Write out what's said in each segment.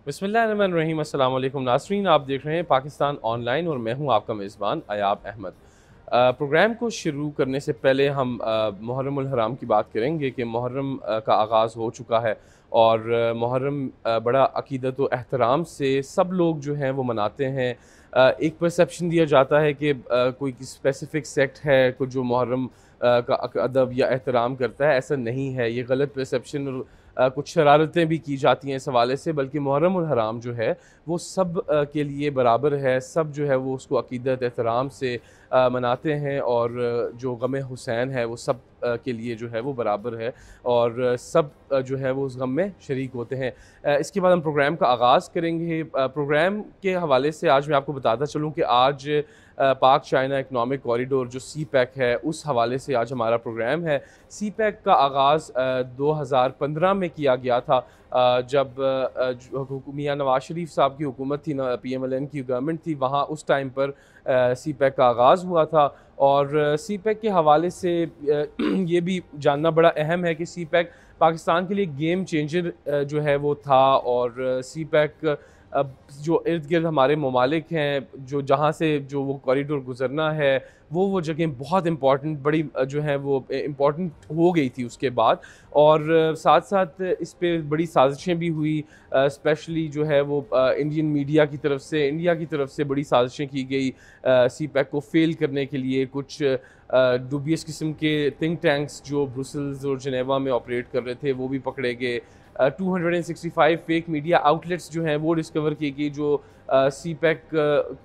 बिस्मिल्लाहिर्रहमानिर्रहीम। अस्सलाम वालेकुम नाज़रीन, आप देख रहे हैं पाकिस्तान ऑनलाइन और मैं हूं आपका मेज़बान अयाब अहमद। प्रोग्राम को शुरू करने से पहले हम मुहर्रमुल हराम की बात करेंगे कि मुहर्रम का आगाज़ हो चुका है और मुहर्रम बड़ा अक़ीदत व एहतराम से सब लोग जो हैं वो मनाते हैं। एक परसेप्शन दिया जाता है कि कोई स्पेसिफ़िक सेक्ट है कुछ जो मुहर्रम का अदब या एहतराम करता है, ऐसा नहीं है। ये गलत परसेप्शन और कुछ शरारतें भी की जाती हैं इस हवाले से, बल्कि मुहर्रमुल हराम जो है वो सब के लिए बराबर है। सब जो है वो उसको अक़ीदत एहतराम से मनाते हैं और जो गम हुसैन है वो सब के लिए जो है वो बराबर है और सब जो है वो उस गम में शरीक होते हैं। इसके बाद हम प्रोग्राम का आगाज़ करेंगे। प्रोग्राम के हवाले से आज मैं आपको बताता चलूँ कि आज पाक चाइना इकनॉमिक कॉरिडोर जो सी पैक है उस हवाले से आज हमारा प्रोग्राम है। सी पैक का आगाज़ 2015 में किया गया था, जब मियाँ नवाज़ शरीफ साहब की हुकूमत थी, PMLN की गवर्नमेंट थी, वहाँ उस टाइम पर सी पैक का आगाज़ हुआ था। और सी पैक के हवाले से ये भी जानना बड़ा अहम है कि सी पैक पाकिस्तान के लिए गेम चेंजर जो है वो था। और सी पैक अब जो इर्द-गिर्द हमारे ममालिक हैं, जो जहाँ से जो वो कॉरिडोर गुज़रना है, वो जगह बहुत इम्पॉर्टेंट बड़ी जो है वो इम्पॉर्टेंट हो गई थी उसके बाद। और साथ-साथ इस पे बड़ी साज़िशें भी हुई, स्पेशली जो है वो इंडियन मीडिया की तरफ से, इंडिया की तरफ से बड़ी साज़िशें की गई सी पैक को फ़ेल करने के लिए। कुछ डूबियस किस्म के थिंक टैंक्स जो ब्रुसेल्स और जेनेवा में ऑपरेट कर रहे थे, वो भी पकड़े गए। 265 फेक मीडिया आउटलेट्स जो हैं वो डिस्कवर की गई, जो सी पैक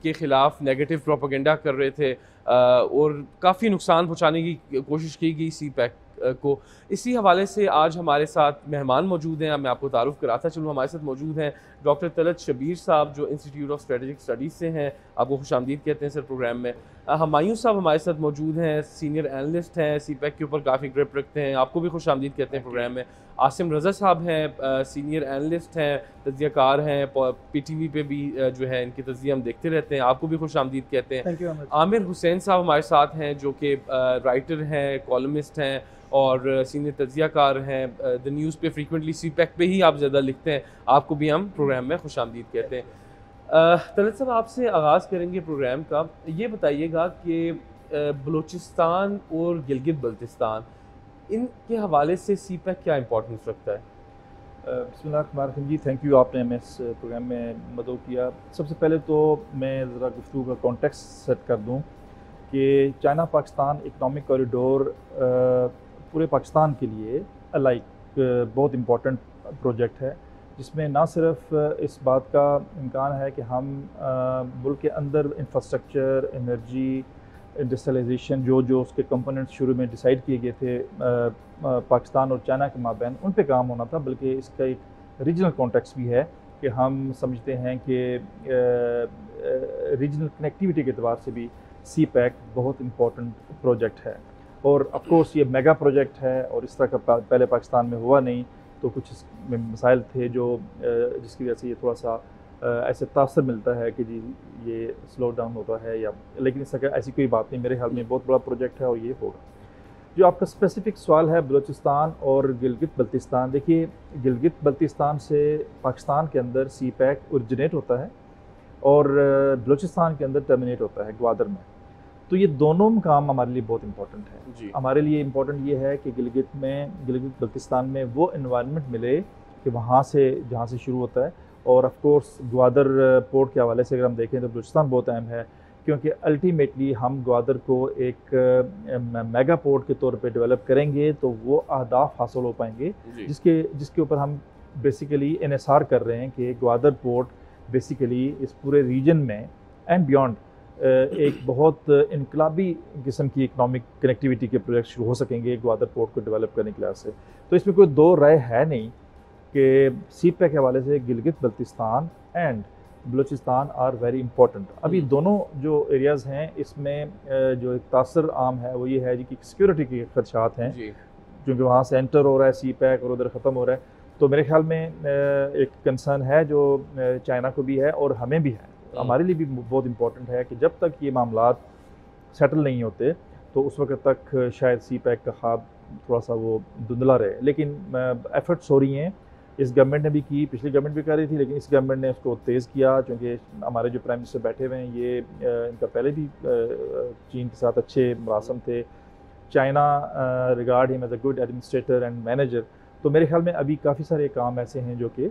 के ख़िलाफ़ नेगेटिव प्रोपेगेंडा कर रहे थे और काफ़ी नुकसान पहुँचाने की कोशिश की गई सी पैक को। इसी हवाले से आज हमारे साथ मेहमान मौजूद हैं। अब मैं आपको तारुफ़ कराता चलूँ, हमारे साथ मौजूद हैं डॉक्टर तलत शबीर साहब जो इंस्टीट्यूट ऑफ स्ट्रेटेजिक स्टडीज़ से हैं। आपको खुशामदीद कहते हैं सर प्रोग्राम में। हुमायूं साहब हमारे साथ मौजूद हैं, सीनियर एनालिस्ट हैं, सी पैक के ऊपर काफ़ी ग्रिप रखते हैं। आपको भी खुशामदीद कहते हैं थैंक यू। प्रोग्राम में। आसिम रज़ा साहब हैं, सीनियर एनालिस्ट हैं, तज्ज़ियाकार हैं, PTV पे भी जो है इनके तज्ज़िये हम देखते रहते हैं। आपको भी खुशामदीद कहते हैं। Thank you Ahmed. आमिर हुसैन साहब हमारे साथ हैं जो कि राइटर हैं, कॉलमिस्ट हैं और सीनियर तज्ज़ियाकार हैं। द न्यूज़ पे फ्रीक्वेंटली सी पैक पे ही आप ज़्यादा लिखते हैं। आपको भी हम प्रोग्राम में खुशामदीद कहते थैंक हैं। यू। तलत साहब आपसे आगाज़ करेंगे प्रोग्राम का। ये बताइएगा कि बलूचिस्तान और गिलगित बल्तिस्तान इनके हवाले से सी पैक क्या इम्पोर्टेंस रखता है? बिस्मिल्लाहिर्रहमानिर्रहीम जी, थैंक यू, आपने हमें इस प्रोग्राम में मदद किया। सबसे पहले तो मैं ज़रा गुफ्तगू का कॉन्टेक्स्ट सेट कर दूं कि चाइना पाकिस्तान इकनॉमिक कॉरिडोर पूरे पाकिस्तान के लिए लाइक बहुत इम्पोर्टेंट प्रोजेक्ट है, जिसमें ना सिर्फ इस बात का इम्कान है कि हम मुल्क के अंदर इंफ्रास्ट्रक्चर, एनर्जी, इंडस्ट्रियलाइजेशन जो जो उसके कंपोनेंट्स शुरू में डिसाइड किए गए थे पाकिस्तान और चाइना के माबैन, उन पे काम होना था, बल्कि इसका एक रीजनल कॉन्टेक्स्ट भी है कि हम समझते हैं कि रीजनल कनेक्टिविटी के अतबार से भी सी पैक बहुत इम्पोर्टेंट प्रोजेक्ट है। और ऑफ कोर्स ये मेगा प्रोजेक्ट है और इस तरह का पहले पाकिस्तान में हुआ नहीं, तो कुछ इसमें मसाइल थे जो जिसकी वजह से ये थोड़ा सा ऐसे तासर मिलता है कि जी ये स्लो डाउन होता है, या लेकिन इसका ऐसी कोई बात नहीं। मेरे ख्याल में बहुत बड़ा प्रोजेक्ट है और ये होगा। जो आपका स्पेसिफिक सवाल है बलूचिस्तान और गिलगित बल्तिस्तान, देखिए गिलगित बल्तिस्तान से पाकिस्तान के अंदर सी पैक ओरिजिनेट होता है और बलूचिस्तान के अंदर टर्मिनेट होता है ग्वादर में। तो ये दोनों मकाम हमारे लिए बहुत इंपॉर्टेंट है। जी। हमारे लिए इम्पोर्टेंट ये है कि गिलगित बल्तिस्तान में वो इन्वायरमेंट मिले कि वहाँ से जहाँ से शुरू होता है। और ऑफ कोर्स ग्वादर पोर्ट के हवाले से अगर हम देखें तो बलूचिस्तान बहुत अहम है, क्योंकि अल्टीमेटली हम ग्वादर को एक मेगा पोर्ट के तौर पे डेवलप करेंगे तो वो अहदाफ हासिल हो पाएंगे, जिसके ऊपर हम बेसिकली इन्हिसार कर रहे हैं कि ग्वादर पोर्ट बेसिकली इस पूरे रीजन में एंड बियॉन्ड एक बहुत इनकलाबी किस्म की इकनॉमिक कनेक्टिविटी के प्रोजेक्ट शुरू हो सकेंगे ग्वादर पोर्ट को डेवलप करने की वजह से। तो इसमें कोई दो राय है नहीं कि सी पैक के हवाले से Gilgit Baltistan and Balochistan are very important. अभी दोनों जो एरियाज़ हैं इसमें जो एक तासर आम है वो ये है जी कि सिक्योरिटी के खदशात हैं, क्योंकि वहाँ से एंटर हो रहा है सी पैक और उधर ख़त्म हो रहा है। तो मेरे ख्याल में एक कंसर्न है जो चाइना को भी है और हमें भी है, हमारे लिए भी बहुत इंपॉर्टेंट है कि जब तक ये मामलात सेटल नहीं होते तो उस वक्त तक शायद सी पैक का ख्वाब थोड़ा सा वो धुंधला रहे। लेकिन एफर्ट्स हो रही हैं इस गवर्नमेंट ने भी की, पिछली गवर्नमेंट भी कर रही थी, लेकिन इस गवर्नमेंट ने उसको तेज़ किया, क्योंकि हमारे जो प्राइम मिनिस्टर बैठे हुए हैं ये इनका पहले भी चीन के साथ अच्छे मरासम थे। China regard him as a good administrator and manager. तो मेरे ख्याल में अभी काफ़ी सारे काम ऐसे हैं जो कि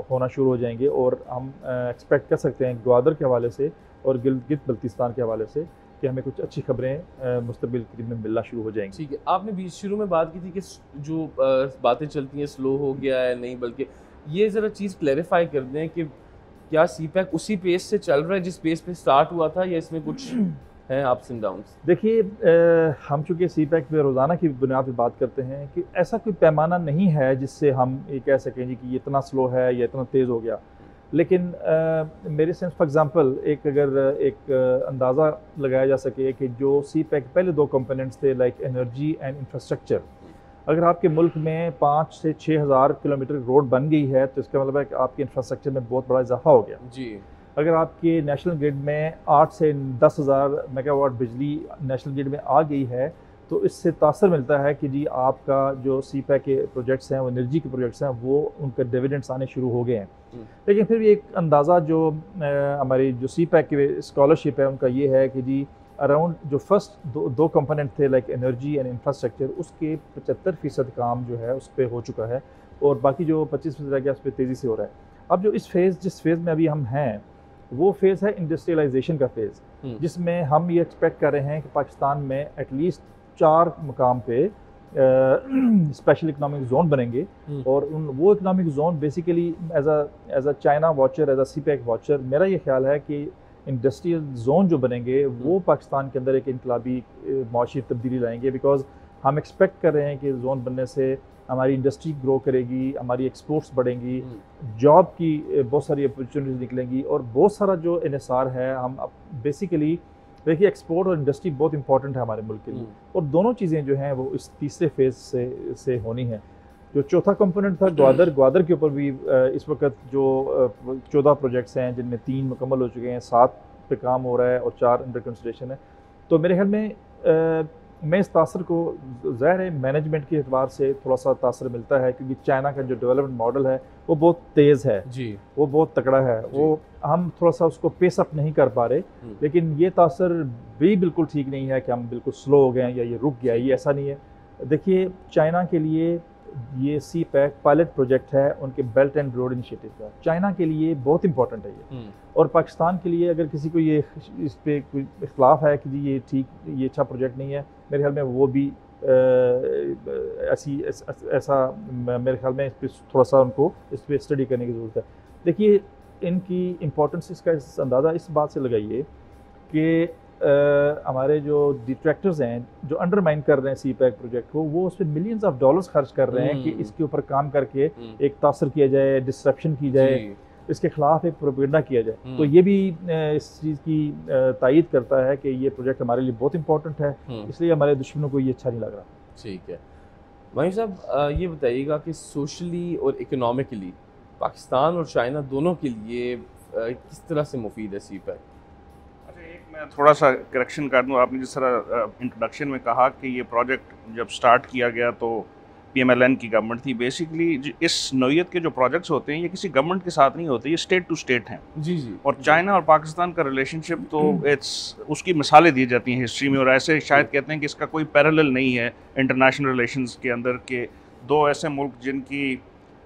होना शुरू हो जाएंगे, और हम एक्सपेक्ट कर सकते हैं ग्वादर के हवाले से और गिलगित बल्तिस्तान के हवाले से कि हमें कुछ अच्छी खबरें मुस्तबिल करीब में मिलना शुरू हो जाएंगी। ठीक है, आपने बीच शुरू में बात की थी कि जो बातें चलती हैं स्लो हो गया है, नहीं बल्कि ये ज़रा चीज़ क्लैरिफाई कर दें कि क्या सीपैक उसी पेस से चल रहा है जिस पेस पे स्टार्ट हुआ था, या इसमें कुछ हैं अप्स एंड डाउन्स? देखिए, हम चूँकि सीपैक पे रोज़ाना की बुनियाद पर बात करते हैं कि ऐसा कोई पैमाना नहीं है जिससे हम ये कह सकें जी कि ये इतना स्लो है या इतना तेज़ हो गया। लेकिन मेरे सेंस फॉर एग्जांपल एक अंदाज़ा लगाया जा सके कि जो सीपैक पहले दो कंपोनेंट्स थे लाइक एनर्जी एंड इंफ्रास्ट्रक्चर, अगर आपके मुल्क में 5 से 6 हज़ार किलोमीटर रोड बन गई है तो इसका मतलब है कि आपके इंफ्रास्ट्रक्चर में बहुत बड़ा इजाफा हो गया जी। अगर आपके नेशनल ग्रिड में 8 से 10 हज़ार मेगावाट बिजली नेशनल ग्रिड में आ गई है तो इससे तासर मिलता है कि जी आपका जो सीपैक के प्रोजेक्ट्स हैं, वो एनर्जी के प्रोजेक्ट्स हैं, वो उनके डिविडेंड्स आने शुरू हो गए हैं। लेकिन फिर भी एक अंदाज़ा जो हमारी जो सीपैक की स्कॉलरशिप है उनका ये है कि जी अराउंड जो फर्स्ट दो कंपोनेंट थे लाइक एनर्जी एंड इंफ्रास्ट्रक्चर, उसके 75% काम जो है उस पर हो चुका है, और बाकी जो 25% रह गया उस पर तेज़ी से हो रहा है। अब जो जिस फेज़ में अभी हम हैं वो फेज़ है इंडस्ट्रियलाइजेशन का फेज़, जिसमें हम ये एक्सपेक्ट कर रहे हैं कि पाकिस्तान में एटलीस्ट 4 मुकाम पे स्पेशल इकोनॉमिक जोन बनेंगे, और वो economic zone basically as a China watcher, as a CPEC watcher, मेरा ये ख्याल है कि इंडस्ट्रियल जोन जो बनेंगे वो पाकिस्तान के अंदर एक इनकलाबी माशी तब्दीली लाएंगे, बिकॉज हम एक्सपेक्ट कर रहे हैं कि जोन बनने से हमारी इंडस्ट्री ग्रो करेगी, हमारी एक्सपोर्ट्स बढ़ेंगी, जॉब की बहुत सारी अपॉर्चुनिटीज़ निकलेंगी, और बहुत सारा जो इन्हिसार है हम अब बेसिकली देखिए एक्सपोर्ट और इंडस्ट्री बहुत इंपॉर्टेंट है हमारे मुल्क के लिए, और दोनों चीज़ें जो हैं वो इस तीसरे फेज़ से होनी हैं। जो चौथा कंपोनेंट था ग्वादर के ऊपर भी इस वक्त जो 14 प्रोजेक्ट्स हैं जिनमें 3 मुकम्मल हो चुके हैं, 7 पे काम हो रहा है और 4 अंडर कंसिडरेशन है। तो मेरे ख्याल में मैं इस तासर को ज़ाहिर है मैनेजमेंट के एतबार से थोड़ा सा तासर मिलता है, क्योंकि चाइना का जो डेवलपमेंट मॉडल है वो बहुत तेज़ है जी, वो बहुत तगड़ा है, वो हम थोड़ा सा उसको पेस अप नहीं कर पा रहे। लेकिन ये तासर भी बिल्कुल ठीक नहीं है कि हम बिल्कुल स्लो हो गए हैं या ये रुक गया, ये ऐसा नहीं है। देखिए चाइना के लिए ये सीपैक पायलट प्रोजेक्ट है उनके बेल्ट एंड रोड इनिशिएटिव का, चाइना के लिए बहुत इंपॉर्टेंट है ये, और पाकिस्तान के लिए अगर किसी को ये इस पे कोई इख्तलाफ है कि जी ये अच्छा प्रोजेक्ट नहीं है, मेरे ख्याल में वो भी ऐसा मेरे ख्याल में इस पर थोड़ा सा उनको इस पर स्टडी करने की ज़रूरत है। देखिए इनकी इम्पोर्टेंस इसका अंदाज़ा इस बात से लगाइए कि हमारे जो डिट्रैक्टर्स हैं जो अंडरमाइन कर रहे हैं सीपैक प्रोजेक्ट को, वो उस पर मिलियंस ऑफ डॉलर्स खर्च कर रहे हैं कि इसके ऊपर काम करके एक तासर किया जाए, डिस्ट्रप्शन की जाए, इसके खिलाफ एक प्रोपेगेंडा किया जाए। तो ये भी इस चीज़ की तायीद करता है कि ये प्रोजेक्ट हमारे लिए बहुत इंपॉर्टेंट है, इसलिए हमारे दुश्मनों को ये अच्छा नहीं लग रहा। ठीक है भाई साहब, ये बताइएगा कि सोशली और इकोनॉमिकली पाकिस्तान और चाइना दोनों के लिए किस तरह से मुफीद है सीपैक? मैं थोड़ा सा करेक्शन कर दूँ, आपने जिस तरह इंट्रोडक्शन में कहा कि ये प्रोजेक्ट जब स्टार्ट किया गया तो PMLN की गवर्नमेंट थी। बेसिकली इस नौयत के जो प्रोजेक्ट्स होते हैं ये किसी गवर्नमेंट के साथ नहीं होते, ये स्टेट टू स्टेट हैं। जी जी। और चाइना और पाकिस्तान का रिलेशनशिप तो उसकी मिसालें दी जाती हैं हिस्ट्री में, और ऐसे शायद कहते हैं कि इसका कोई पैरेलल नहीं है इंटरनेशनल रिलेशंस के अंदर के दो ऐसे मुल्क जिनकी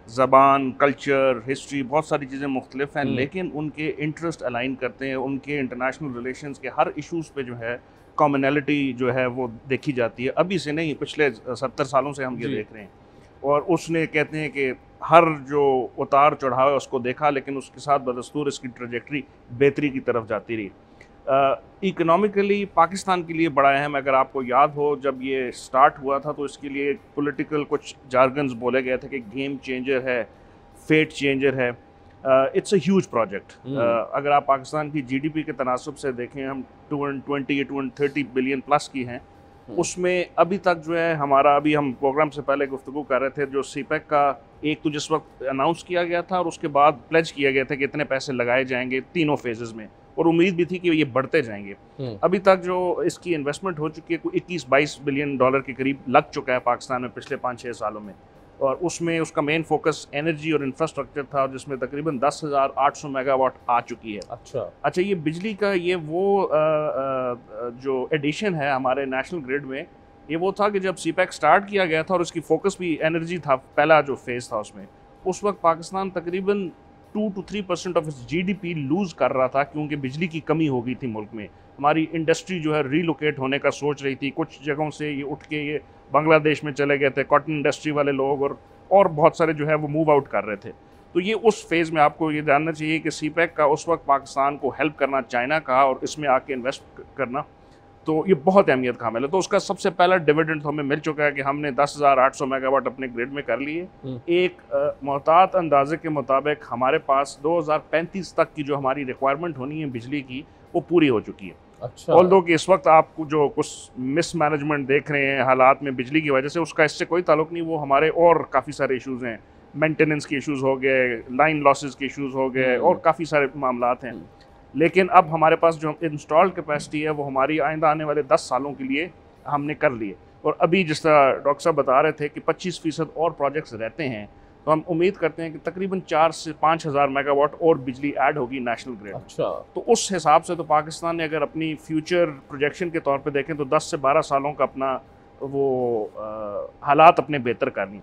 ज़बान, कल्चर, हिस्ट्री, बहुत सारी चीज़ें मुख्तलिफ हैं, लेकिन उनके इंटरेस्ट अलाइन करते हैं, उनके इंटरनेशनल रिलेशंस के हर इशूज़ पे जो है कॉमनैलिटी जो है वो देखी जाती है। अभी से नहीं, पिछले 70 सालों से हम ये देख रहे हैं। और उसने कहते हैं कि हर जो उतार चढ़ाव है उसको देखा, लेकिन उसके साथ बदस्तूर इसकी ट्रैजेक्टरी बेहतरी की तरफ जाती रही। इकोनॉमिकली पाकिस्तान के लिए बड़ा अहम, अगर आपको याद हो जब ये स्टार्ट हुआ था तो इसके लिए पॉलिटिकल कुछ जार्गन्स बोले गए थे कि गेम चेंजर है, फेट चेंजर है। It's a huge project. अगर आप पाकिस्तान की GDP के तनासब से देखें, हम 220 या 230 बिलियन प्लस की हैं, उसमें अभी तक जो है हमारा, अभी हम प्रोग्राम से पहले गुफ्तगू कर रहे थे, जो सीपैक का एक तो जिस वक्त अनाउंस किया गया था और उसके बाद प्लेज किया गया था कि इतने पैसे लगाए जाएंगे तीनों फेजेस में, और उम्मीद भी थी कि ये बढ़ते जाएंगे। अभी तक जो इसकी इन्वेस्टमेंट हो चुकी है, कोई 21-22 बिलियन डॉलर के करीब लग चुका है पाकिस्तान में पिछले 5-6 सालों में। और उसमें उसका मेन फोकस एनर्जी और इंफ्रास्ट्रक्चर था, जिसमें तकरीबन 10,800 मेगावाट आ चुकी है। अच्छा, ये बिजली का ये वो जो एडिशन है हमारे नेशनल ग्रिड में, ये वो था कि जब सीपैक स्टार्ट किया गया था और उसकी फोकस भी एनर्जी था, पहला जो फेज़ था उसमें, उस वक्त पाकिस्तान तकरीबन 2 to 3% ऑफ इस जीडीपी लूज़ कर रहा था, क्योंकि बिजली की कमी हो गई थी मुल्क में। हमारी इंडस्ट्री जो है रीलोकेट होने का सोच रही थी, कुछ जगहों से ये उठ के ये बांग्लादेश में चले गए थे, कॉटन इंडस्ट्री वाले लोग, और बहुत सारे जो है वो मूव आउट कर रहे थे। तो ये उस फेज़ में आपको ये जानना चाहिए कि सीपैक का उस वक्त पाकिस्तान को हेल्प करना चाइना का और इसमें आके इन्वेस्ट करना, तो ये बहुत अहमियत का हामिल है। तो उसका सबसे पहला डिविडेंड तो हमें मिल चुका है कि हमने 10,800 मेगावाट अपने ग्रिड में कर लिए। एक मोहतात अंदाजे के मुताबिक हमारे पास 2035 तक की जो हमारी रिक्वायरमेंट होनी है बिजली की, वो पूरी हो चुकी है। अच्छा, ऑल्दो कि इस वक्त आप जो कुछ मिसमैनेजमेंट देख रहे हैं हालात में बिजली की वजह से, उसका इससे कोई ताल्लुक नहीं। वो हमारे और काफ़ी सारे इश्यूज़ हैं, मेंटेनेंस के इश्यूज़ हो गए, लाइन लॉसेस के इश्यूज़ हो गए, और काफ़ी सारे मामलात हैं। लेकिन अब हमारे पास जो इंस्टॉल्ड कैपेसिटी है वो हमारी आइंदा आने वाले 10 सालों के लिए हमने कर लिए। और अभी जिस तरह डॉक्टर साहब बता रहे थे कि 25% और प्रोजेक्ट्स रहते हैं, तो हम उम्मीद करते हैं कि तकरीबन 4 से 5 हज़ार मेगावाट और बिजली ऐड होगी नेशनल ग्रिड। अच्छा, तो उस हिसाब से तो पाकिस्तान ने अगर अपनी फ्यूचर प्रोजेक्शन के तौर पे देखें तो 10 से 12 सालों का अपना वो हालात अपने बेहतर करनी।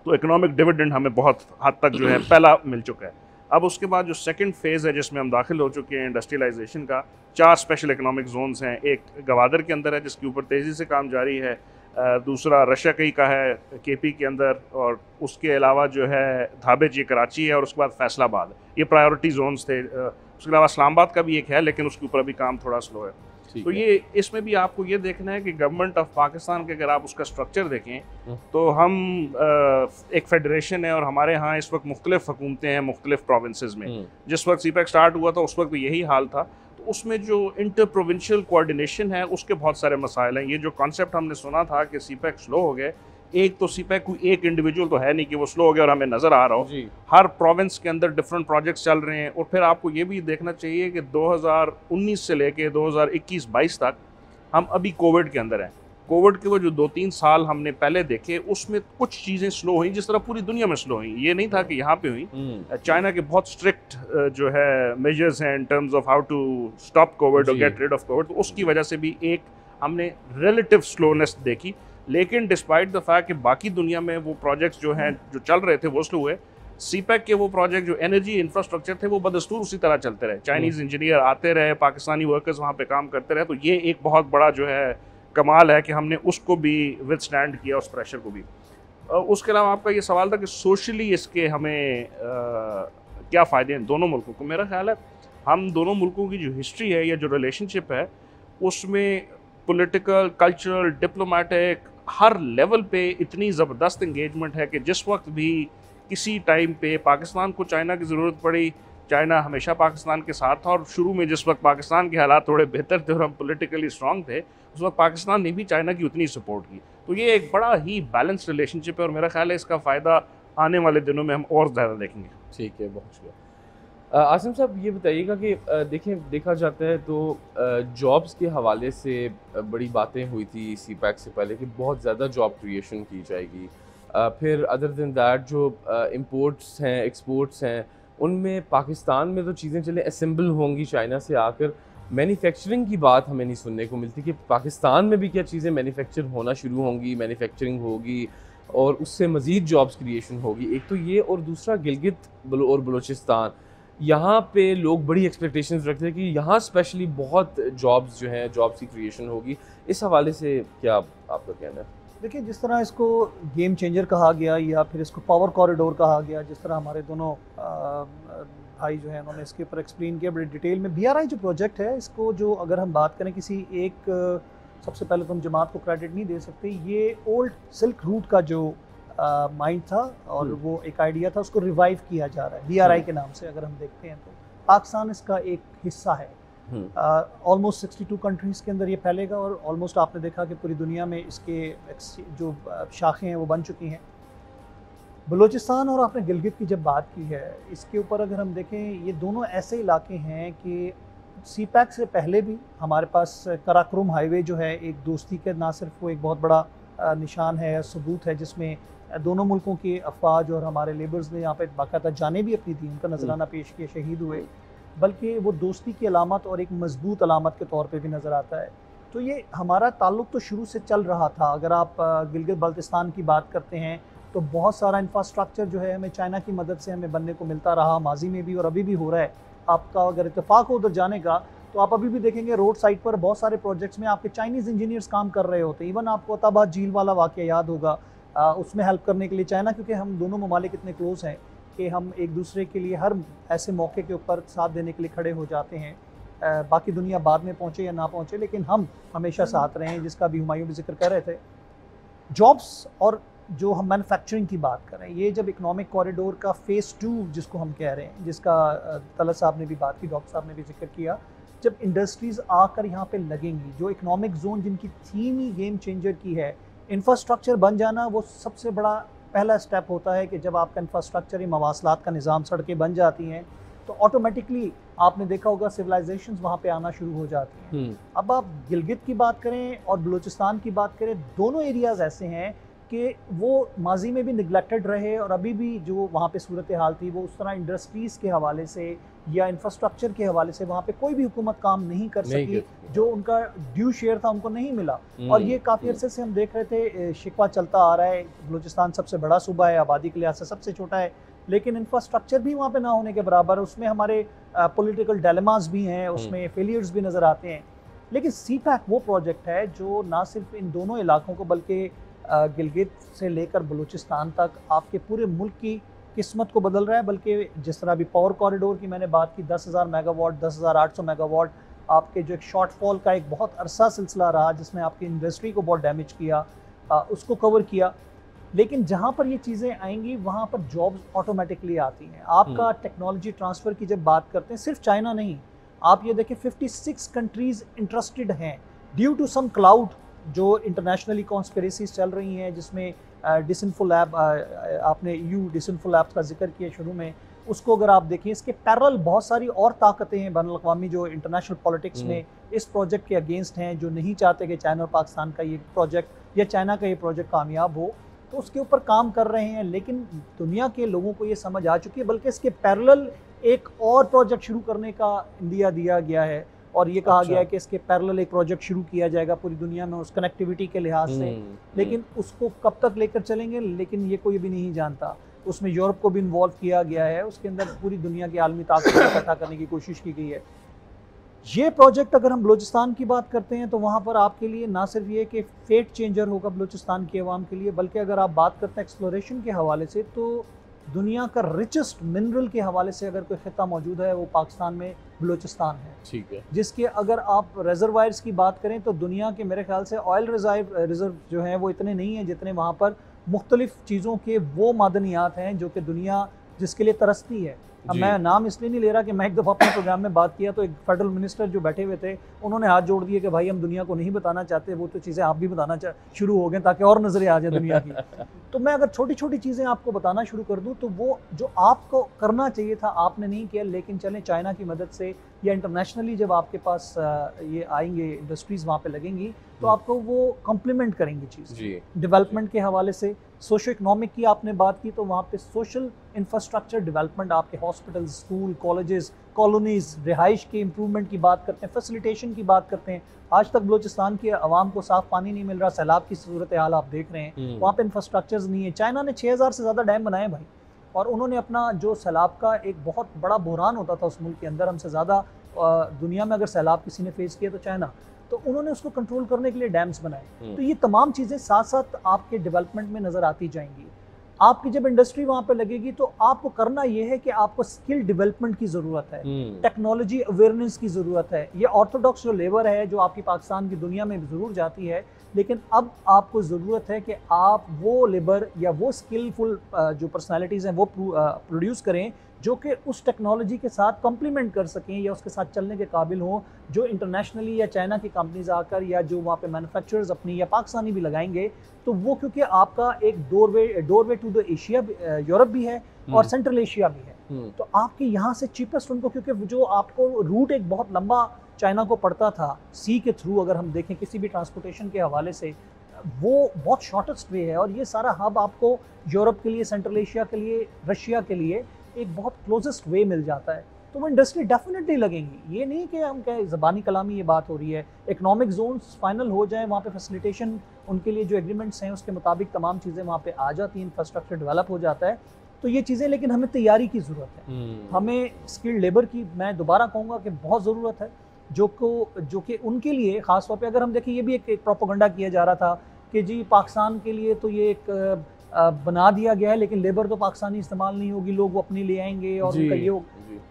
तो इकोनॉमिक डिविडेंड हमें बहुत हद तक जो है पहला मिल चुका है। अब उसके बाद जो सेकंड फेज़ है जिसमें हम दाखिल हो चुके हैं इंडस्ट्रियलाइजेशन का, 4 स्पेशल इकोनॉमिक जोन्स हैं। एक गवादर के अंदर है जिसके ऊपर तेज़ी से काम जारी है, दूसरा रशिया का है केपी के अंदर, और उसके अलावा जो है धाबेज, ये कराची है, और उसके बाद फैसलाबाद। ये प्रायोरिटी जोन्स थे। उसके अलावा इस्लामाबाद का भी एक है, लेकिन उसके ऊपर अभी काम थोड़ा स्लो है। तो ये इसमें भी आपको ये देखना है कि गवर्नमेंट ऑफ पाकिस्तान के अगर आप उसका स्ट्रक्चर देखें तो हम एक फेडरेशन है, और हमारे यहाँ इस वक्त मुख्तलिफ हुकूमतें हैं मुख्तलिफ प्रोविंसेस में। जिस वक्त सीपैक स्टार्ट हुआ था उस वक्त भी यही हाल था। तो उसमें जो इंटर प्रोविंशियल कोऑर्डिनेशन है उसके बहुत सारे मसाइल हैं। ये जो कॉन्सेप्ट हमने सुना था कि सीपैक स्लो हो गए, एक तो सीपैक कोई एक इंडिविजुअल तो है नहीं कि वो स्लो हो गया और हमें नज़र आ रहा हो। हर प्रोविंस के अंदर डिफरेंट प्रोजेक्ट्स चल रहे हैं। और फिर आपको ये भी देखना चाहिए कि 2019 से लेके 2021-22 तक हम अभी कोविड के अंदर हैं। कोविड के वो जो 2-3 साल हमने पहले देखे, उसमें कुछ चीज़ें स्लो हुई जिस तरह पूरी दुनिया में स्लो हुई। ये नहीं था कि यहाँ पे हुई। चाइना के बहुत स्ट्रिक्ट जो है मेजर्स हैं in terms of how to stop Covid और गेट रिड ऑफ कोविड, तो उसकी वजह से भी एक हमने रिलेटिव स्लोनेस देखी। लेकिन डिस्पाइट द फैक्ट कि बाकी दुनिया में वो प्रोजेक्ट्स जो हैं जो चल रहे थे वो स्लो हुए, सीपैक के वो प्रोजेक्ट जो एनर्जी इंफ्रास्ट्रक्चर थे वो बदस्तूर उसी तरह चलते रहे। चाइनीज़ इंजीनियर आते रहे, पाकिस्तानी वर्कर्स वहाँ पे काम करते रहे। तो ये एक बहुत बड़ा जो है कमाल है कि हमने उसको भी विथस्टैंड किया, उस प्रेशर को भी। उसके अलावा आपका ये सवाल था कि सोशली इसके हमें क्या फ़ायदे हैं दोनों मुल्कों को। मेरा ख्याल है हम दोनों मुल्कों की जो हिस्ट्री है या जो रिलेशनशिप है उसमें पॉलिटिकल, कल्चरल, डिप्लोमेटिक हर लेवल पे इतनी ज़बरदस्त इंगेजमेंट है कि जिस वक्त भी किसी टाइम पे पाकिस्तान को चाइना की ज़रूरत पड़ी, चाइना हमेशा पाकिस्तान के साथ था। और शुरू में जिस वक्त पाकिस्तान के हालात थोड़े बेहतर थे और हम पॉलिटिकली स्ट्रांग थे, उस वक्त पाकिस्तान ने भी चाइना की उतनी सपोर्ट की। तो ये एक बड़ा ही बैलेंस रिलेशनशिप है और मेरा ख्याल है इसका फ़ायदा आने वाले दिनों में हम और ज़्यादा देखेंगे। ठीक है, बहुत शुक्रिया। आसिम साहब, ये बताइएगा कि देखा जाता है तो जॉब्स के हवाले से बड़ी बातें हुई थी सीपैक से पहले कि बहुत ज़्यादा जॉब क्रिएशन की जाएगी। फिर अदर दिन दैट जो इंपोर्ट्स हैं, एक्सपोर्ट्स हैं, उनमें पाकिस्तान में तो चीज़ें चले असेंबल होंगी चाइना से आकर, मैन्युफैक्चरिंग की बात हमें नहीं सुनने को मिलती कि पाकिस्तान में भी क्या चीज़ें मैन्युफैक्चर होना शुरू होंगी, मैन्युफैक्चरिंग होगी और उससे मज़ीद जॉब्स क्रिएशन होगी। एक तो ये, और दूसरा गिलगित और बलूचिस्तान, यहाँ पे लोग बड़ी एक्सपेक्टेशंस रखते हैं कि यहाँ स्पेशली बहुत जॉब्स जो हैं, जॉब्स की क्रिएशन होगी। इस हवाले से क्या आपका कहना है? देखिए, जिस तरह इसको गेम चेंजर कहा गया या फिर इसको पावर कॉरिडोर कहा गया, जिस तरह हमारे दोनों भाई जो हैं उन्होंने इसके ऊपर एक्सप्लेन किया बड़ी डिटेल में। BRI जो प्रोजेक्ट है, इसको जो अगर हम बात करें किसी एक, सबसे पहले तो हम जमात को क्रेडिट नहीं दे सकते, ये ओल्ड सिल्क रूट का जो माइंड था और वो एक आइडिया था, उसको रिवाइव किया जा रहा है BRI के नाम से। अगर हम देखते हैं तो पाकिस्तान इसका एक हिस्सा है। ऑलमोस्ट 62 कंट्रीज़ के अंदर ये फैलेगा और ऑलमोस्ट आपने देखा कि पूरी दुनिया में इसके जो शाखें हैं वो बन चुकी हैं। बलूचिस्तान और आपने गिलगित की जब बात की है, इसके ऊपर अगर हम देखें, ये दोनों ऐसे इलाके हैं कि सीपैक से पहले भी हमारे पास कराकोरम हाईवे जो है, एक दोस्ती के, ना सिर्फ वो एक बहुत बड़ा निशान है, सबूत है, जिसमें दोनों मुल्कों के अफवाज और हमारे लेबर्स ने यहाँ पे बाकायदा जाने भी अपनी दी, उनका नजराना पेश किया, शहीद हुए, बल्कि वो दोस्ती की अलामत और एक मजबूत अलामत के तौर पे भी नज़र आता है। तो ये हमारा ताल्लुक़ तो शुरू से चल रहा था। अगर आप गिलगित बल्तिस्तान की बात करते हैं तो बहुत सारा इंफ्रास्ट्रक्चर जो है हमें चाइना की मदद से हमें बनने को मिलता रहा, माजी में भी और अभी भी हो रहा है। आपका अगर इत्तेफाक हो उधर जाने का तो आप अभी भी देखेंगे रोड साइड पर बहुत सारे प्रोजेक्ट्स में आपके चाइनीज़ इंजीनियर्स काम कर रहे होते हैं। इवन आपको अताबाद झील वाला वाक़या याद होगा, उसमें हेल्प करने के लिए चाइना, क्योंकि हम दोनों ममालिक इतने क्लोज़ हैं कि हम एक दूसरे के लिए हर ऐसे मौके के ऊपर साथ देने के लिए खड़े हो जाते हैं। बाकी दुनिया बाद में पहुँचे या ना पहुँचे, लेकिन हम हमेशा साथ रहे हैं, जिसका भी हुमायूं भी जिक्र कर रहे थे। जॉब्स और जो हम मैन्युफैक्चरिंग की बात कर रहे हैं, ये जब इकोनॉमिक कॉरिडोर का फ़ेज़ 2 जिसको हम कह रहे हैं, जिसका तलत साहब ने भी बात की, डॉक्टर साहब ने भी जिक्र किया, जब इंडस्ट्रीज़ आकर यहाँ पे लगेंगी, जो इकोनॉमिक जोन जिनकी थीम ही गेम चेंजर की है, इंफ्रास्ट्रक्चर बन जाना वो सबसे बड़ा पहला स्टेप होता है कि जब आपका इंफ्रास्ट्रक्चर या मवासलात का निज़ाम, सड़कें बन जाती हैं तो ऑटोमेटिकली आपने देखा होगा सिविलाइजेशंस वहाँ पे आना शुरू हो जाती हैं। अब आप गिलगित की बात करें और बलूचिस्तान की बात करें, दोनों एरियाज़ ऐसे हैं कि वो माजी में भी निगलेक्टेड रहे और अभी भी जो वहाँ पे सूरत हाल थी वो उस तरह इंडस्ट्रीज़ के हवाले से या इंफ्रास्ट्रक्चर के हवाले से वहाँ पे कोई भी हुकूमत काम नहीं कर सकी, जो उनका ड्यू शेयर था उनको नहीं मिला। और ये काफ़ी अरसे से हम देख रहे थे, शिकवा चलता आ रहा है। बलूचिस्तान सबसे बड़ा सूबा है, आबादी के लिहाज से सबसे छोटा है, लेकिन इंफ्रास्ट्रक्चर भी वहाँ पे ना होने के बराबर, उसमें हमारे पॉलिटिकल डायलेमास भी हैं, उसमें फेलियर्स भी नज़र आते हैं। लेकिन सीपैक वो प्रोजेक्ट है जो ना सिर्फ इन दोनों इलाकों को बल्कि गिलगित से लेकर बलूचिस्तान तक आपके पूरे मुल्क की किस्मत को बदल रहा है। बल्कि जिस तरह अभी पावर कॉरिडोर की मैंने बात की, 10,000 मेगावाट, 10,800 मेगावाट, आपके जो एक शॉर्टफॉल का एक बहुत अरसा सिलसिला रहा जिसने आपकी इंडस्ट्री को बहुत डैमेज किया, उसको कवर किया। लेकिन जहाँ पर ये चीज़ें आएंगी वहाँ पर जॉब्स ऑटोमेटिकली आती हैं। आपका टेक्नोलॉजी ट्रांसफ़र की जब बात करते हैं, सिर्फ चाइना नहीं, आप ये देखें 56 कंट्रीज़ इंटरेस्टेड हैं ड्यू टू सम क्लाउड, जो इंटरनेशनली कॉन्स्पिरेसीज चल रही हैं, जिसमें डिसइंफो लैब, आपने EU डिसइंफो लैब्स का जिक्र किया शुरू में, उसको अगर आप देखें, इसके पैरेलल बहुत सारी और ताकतें हैं बैनुल अक़वामी जो इंटरनेशनल पॉलिटिक्स में इस प्रोजेक्ट के अगेंस्ट हैं, जो नहीं चाहते कि चाइना और पाकिस्तान का ये प्रोजेक्ट या चाइना का ये प्रोजेक्ट कामयाब हो, तो उसके ऊपर काम कर रहे हैं। लेकिन दुनिया के लोगों को ये समझ आ चुकी है, बल्कि इसके पैरेलल एक और प्रोजेक्ट शुरू करने का इंडिया दिया गया है और ये कहा गया है कि इसके पैरेलल एक प्रोजेक्ट शुरू किया जाएगा पूरी दुनिया में उस कनेक्टिविटी के लिहाज से। लेकिन उसको कब तक लेकर चलेंगे, लेकिन ये कोई भी नहीं जानता। उसमें यूरोप को भी इन्वॉल्व किया गया है, उसके अंदर पूरी दुनिया की आलमी ताकत को इकट्ठा करने की कोशिश की गई है। ये प्रोजेक्ट अगर हम बलूचिस्तान की बात करते हैं तो वहाँ पर आपके लिए ना सिर्फ ये कि फेट चेंजर होगा बलूचिस्तान के अवाम के लिए, बल्कि अगर आप बात करते हैं एक्सप्लोरेशन के हवाले से, तो दुनिया का रिचेस्ट मिनरल के हवाले से अगर कोई खिता मौजूद है वो पाकिस्तान में बलूचिस्तान है। ठीक है। जिसके अगर आप रिजर्वायर्स की बात करें तो दुनिया के मेरे ख्याल से ऑयल रिजर्व जो हैं वो इतने नहीं हैं जितने वहाँ पर मुख्तलिफ चीज़ों के वो मादनियात हैं जो कि दुनिया जिसके लिए तरसती है। अब मैं नाम इसलिए नहीं ले रहा कि मैं एक दफ़ा अपने प्रोग्राम में बात किया तो एक फेडरल मिनिस्टर जो बैठे हुए थे उन्होंने हाथ जोड़ दिए कि भाई हम दुनिया को नहीं बताना चाहते, वो तो चीज़ें आप भी बताना शुरू हो गए ताकि और नज़रें आ जाए दुनिया की। तो मैं अगर छोटी छोटी चीज़ें आपको बताना शुरू कर दूँ तो वो जो आपको करना चाहिए था आपने नहीं किया, लेकिन चलें चाइना की मदद से या इंटरनेशनली जब आपके पास ये आएंगे, इंडस्ट्रीज़ वहाँ पे लगेंगी तो आपको वो कम्प्लीमेंट करेंगी चीज़। डेवलपमेंट के हवाले से सोशो इकनॉमिक की आपने बात की तो वहाँ पे सोशल इंफ्रास्ट्रक्चर डेवलपमेंट, आपके हॉस्पिटल, स्कूल, कॉलेजेस, कॉलोनीज़, रिहाइश के इम्प्रूवमेंट की बात करते हैं, फैसिलिटेशन की बात करते हैं। आज तक बलूचिस्तान के अवाम को साफ़ पानी नहीं मिल रहा, सैलाब की सूरत हाल आप देख रहे हैं, वहाँ पे इंफ्रास्ट्रक्चर्स नहीं है। चाइना ने 6000 से ज़्यादा डैम बनाए भाई, और उन्होंने अपना जो सैलाब का एक बहुत बड़ा बहरान होता था उस मुल्क के अंदर, हमसे ज़्यादा दुनिया में अगर सैलाब किसी ने फेस किया तो चाइना, तो उन्होंने उसको कंट्रोल करने के लिए डैम्स बनाए। तो ये तमाम चीज़ें साथ साथ आपके डेवलपमेंट में नज़र आती जाएंगी। आपकी जब इंडस्ट्री वहाँ पे लगेगी तो आपको करना ये है कि आपको स्किल डेवलपमेंट की ज़रूरत है, टेक्नोलॉजी अवेयरनेस की ज़रूरत है। ये ऑर्थोडॉक्स जो लेबर है जो आपकी पाकिस्तान की दुनिया में ज़रूर जाती है, लेकिन अब आपको ज़रूरत है कि आप वो लेबर या वो स्किलफुल जो पर्सनालिटीज़ हैं वो प्रोड्यूस करें जो कि उस टेक्नोलॉजी के साथ कम्प्लीमेंट कर सकें या उसके साथ चलने के काबिल हों, जो इंटरनेशनली या चाइना की कंपनीज आकर या जो वहाँ पे मैन्युफैक्चरर्स अपनी या पाकिस्तानी भी लगाएंगे तो वो, क्योंकि आपका एक doorway to the Asia, Europe भी है और सेंट्रल एशिया भी है, तो आपके यहाँ से चीपेस्ट उनको, क्योंकि जो आपको रूट एक बहुत लंबा चाइना को पड़ता था सी के थ्रू, अगर हम देखें किसी भी ट्रांसपोर्टेशन के हवाले से वो बहुत शॉर्टेस्ट वे है, और ये सारा हब आपको यूरोप के लिए, सेंट्रल एशिया के लिए, रशिया के लिए एक बहुत क्लोजेस्ट वे मिल जाता है। तो वो इंडस्ट्री डेफिनेटली लगेंगी। ये नहीं कि हम क्या ज़बानी कलामी ये बात हो रही है। इकोनॉमिक जोन्स फाइनल हो जाए, वहाँ पे फैसिलिटेशन उनके लिए जो एग्रीमेंट्स हैं उसके मुताबिक तमाम चीज़ें वहाँ पे आ जाती हैं, इंफ्रास्ट्रक्चर डेवलप हो जाता है, तो ये चीज़ें, लेकिन हमें तैयारी की ज़रूरत है। हमें स्किल्ड लेबर की, मैं दोबारा कहूँगा कि बहुत ज़रूरत है, जो कि उनके लिए ख़ास तौर पे अगर हम देखें, ये भी एक प्रोपेगेंडा किया जा रहा था कि जी पाकिस्तान के लिए तो ये एक बना दिया गया है, लेकिन लेबर तो पाकिस्तानी इस्तेमाल नहीं होगी, लोग वो अपनी ले आएंगे और उनका ये